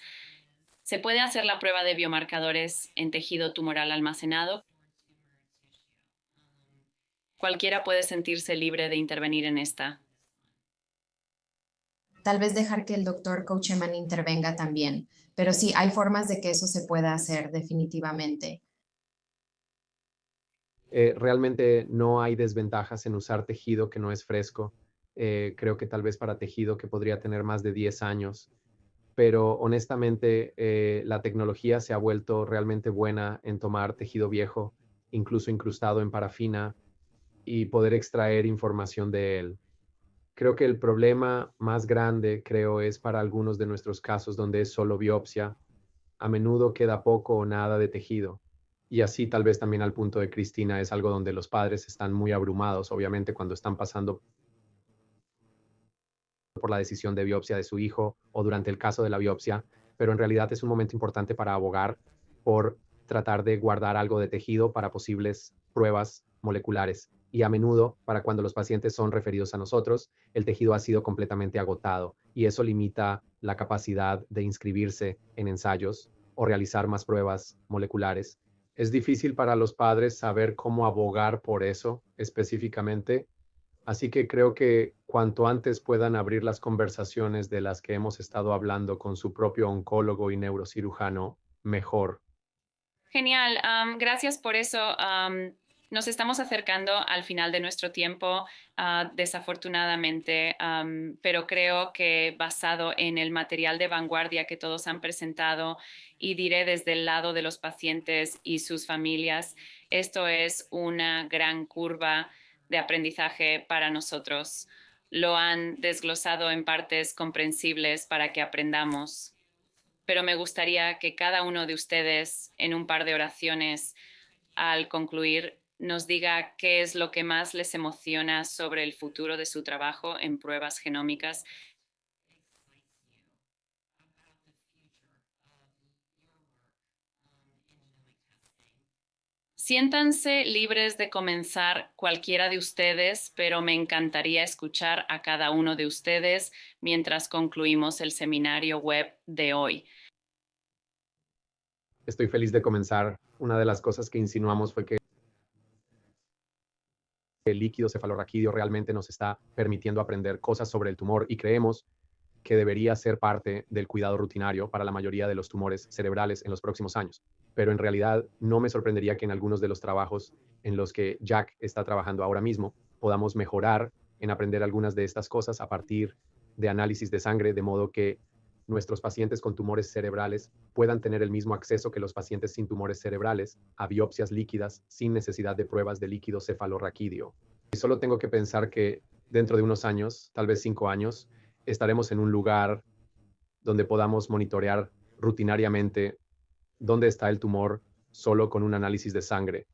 ¿se puede hacer la prueba de biomarcadores en tejido tumoral almacenado? Cualquiera puede sentirse libre de intervenir en esta. Tal vez dejar que el doctor Cocheman intervenga también, pero sí, hay formas de que eso se pueda hacer definitivamente. Realmente no hay desventajas en usar tejido que no es fresco. Creo que tal vez para tejido que podría tener más de 10 años, pero honestamente la tecnología se ha vuelto realmente buena en tomar tejido viejo, incluso incrustado en parafina, y poder extraer información de él. Creo que el problema más grande, creo, es para algunos de nuestros casos donde es solo biopsia. A menudo queda poco o nada de tejido. Y así tal vez también al punto de Cristina es algo donde los padres están muy abrumados, obviamente, cuando están pasando por la decisión de biopsia de su hijo o durante el caso de la biopsia, pero en realidad es un momento importante para abogar por tratar de guardar algo de tejido para posibles pruebas moleculares. Y a menudo, para cuando los pacientes son referidos a nosotros, el tejido ha sido completamente agotado y eso limita la capacidad de inscribirse en ensayos o realizar más pruebas moleculares. Es difícil para los padres saber cómo abogar por eso específicamente. Así que creo que cuanto antes puedan abrir las conversaciones de las que hemos estado hablando con su propio oncólogo y neurocirujano, mejor. Genial, gracias por eso. Nos estamos acercando al final de nuestro tiempo, desafortunadamente, pero creo que basado en el material de vanguardia que todos han presentado y diré desde el lado de los pacientes y sus familias, esto es una gran curva de aprendizaje para nosotros. Lo han desglosado en partes comprensibles para que aprendamos, pero me gustaría que cada uno de ustedes en un par de oraciones al concluir nos diga qué es lo que más les emociona sobre el futuro de su trabajo en pruebas genómicas. Siéntanse libres de comenzar cualquiera de ustedes, pero me encantaría escuchar a cada uno de ustedes mientras concluimos el seminario web de hoy. Estoy feliz de comenzar. Una de las cosas que insinuamos fue que el líquido cefalorraquídeo realmente nos está permitiendo aprender cosas sobre el tumor y creemos que debería ser parte del cuidado rutinario para la mayoría de los tumores cerebrales en los próximos años. Pero en realidad no me sorprendería que en algunos de los trabajos en los que Jack está trabajando ahora mismo podamos mejorar en aprender algunas de estas cosas a partir de análisis de sangre, de modo que nuestros pacientes con tumores cerebrales puedan tener el mismo acceso que los pacientes sin tumores cerebrales a biopsias líquidas sin necesidad de pruebas de líquido cefalorraquídeo. Y solo tengo que pensar que dentro de unos años, tal vez 5 años, estaremos en un lugar donde podamos monitorear rutinariamente dónde está el tumor solo con un análisis de sangre,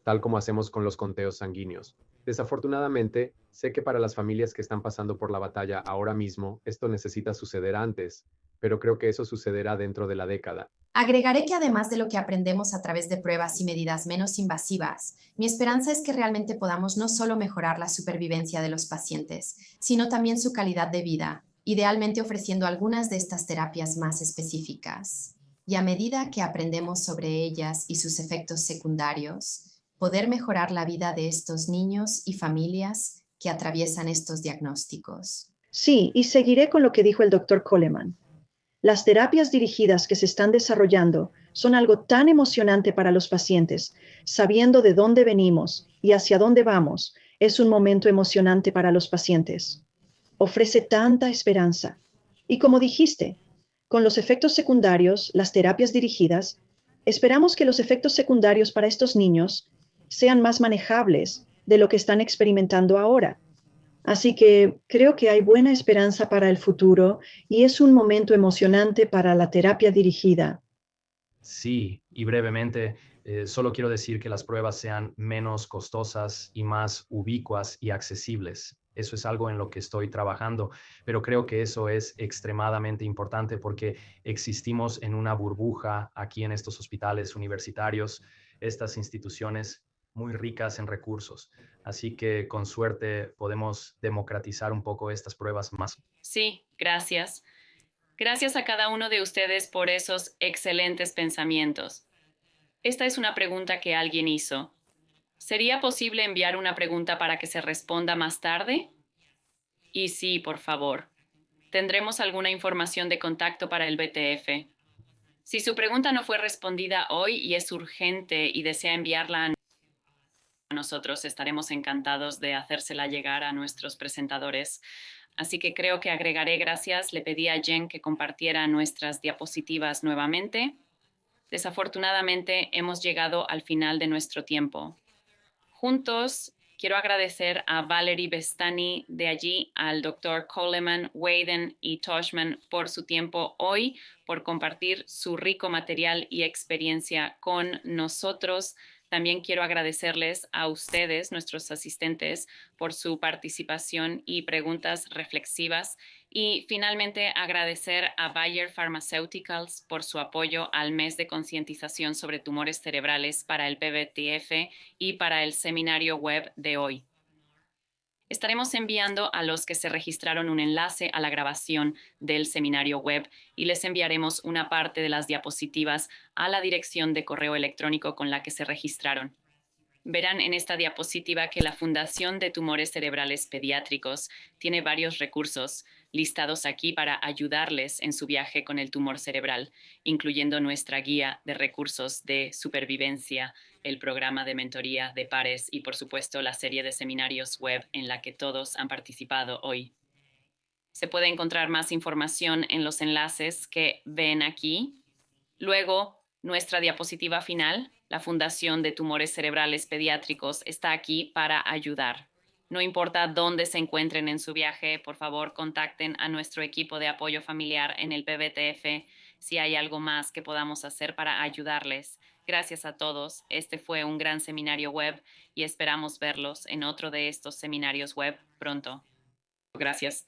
tal como hacemos con los conteos sanguíneos. Desafortunadamente, sé que para las familias que están pasando por la batalla ahora mismo, esto necesita suceder antes, pero creo que eso sucederá dentro de la década. Agregaré que además de lo que aprendemos a través de pruebas y medidas menos invasivas, mi esperanza es que realmente podamos no solo mejorar la supervivencia de los pacientes, sino también su calidad de vida, idealmente ofreciendo algunas de estas terapias más específicas. Y a medida que aprendemos sobre ellas y sus efectos secundarios, poder mejorar la vida de estos niños y familias que atraviesan estos diagnósticos. Sí, y seguiré con lo que dijo el doctor Coleman. Las terapias dirigidas que se están desarrollando son algo tan emocionante para los pacientes. Sabiendo de dónde venimos y hacia dónde vamos, es un momento emocionante para los pacientes. Ofrece tanta esperanza. Y como dijiste, con los efectos secundarios, las terapias dirigidas, esperamos que los efectos secundarios para estos niños sean más manejables de lo que están experimentando ahora. Así que creo que hay buena esperanza para el futuro y es un momento emocionante para la terapia dirigida. Sí, y brevemente, solo quiero decir que las pruebas sean menos costosas y más ubicuas y accesibles. Eso es algo en lo que estoy trabajando, pero creo que eso es extremadamente importante porque existimos en una burbuja aquí en estos hospitales universitarios. Estas instituciones muy ricas en recursos. Así que con suerte podemos democratizar un poco estas pruebas más. Sí, gracias. Gracias a cada uno de ustedes por esos excelentes pensamientos. Esta es una pregunta que alguien hizo. ¿Sería posible enviar una pregunta para que se responda más tarde? Y sí, por favor. Tendremos alguna información de contacto para el BTF. Si su pregunta no fue respondida hoy y es urgente y desea enviarla a nosotros, estaremos encantados de hacérsela llegar a nuestros presentadores. Así que creo que agregaré gracias. Le pedí a Jen que compartiera nuestras diapositivas nuevamente. Desafortunadamente, hemos llegado al final de nuestro tiempo. Juntos, quiero agradecer a Valerie Bestani de allí, al Dr. Coleman, Waden y Toshman por su tiempo hoy, por compartir su rico material y experiencia con nosotros. También quiero agradecerles a ustedes, nuestros asistentes, por su participación y preguntas reflexivas. Y finalmente agradecer a Bayer Pharmaceuticals por su apoyo al mes de concientización sobre tumores cerebrales para el PBTF y para el seminario web de hoy. Estaremos enviando a los que se registraron un enlace a la grabación del seminario web y les enviaremos una parte de las diapositivas a la dirección de correo electrónico con la que se registraron. Verán en esta diapositiva que la Fundación de Tumores Cerebrales Pediátricos tiene varios recursos listados aquí para ayudarles en su viaje con el tumor cerebral, incluyendo nuestra guía de recursos de supervivencia, el programa de mentoría de pares y, por supuesto, la serie de seminarios web en la que todos han participado hoy. Se puede encontrar más información en los enlaces que ven aquí. Luego, nuestra diapositiva final, la Fundación de Tumores Cerebrales Pediátricos, está aquí para ayudar. No importa dónde se encuentren en su viaje, por favor, contacten a nuestro equipo de apoyo familiar en el PBTF si hay algo más que podamos hacer para ayudarles. Gracias a todos. Este fue un gran seminario web y esperamos verlos en otro de estos seminarios web pronto. Gracias.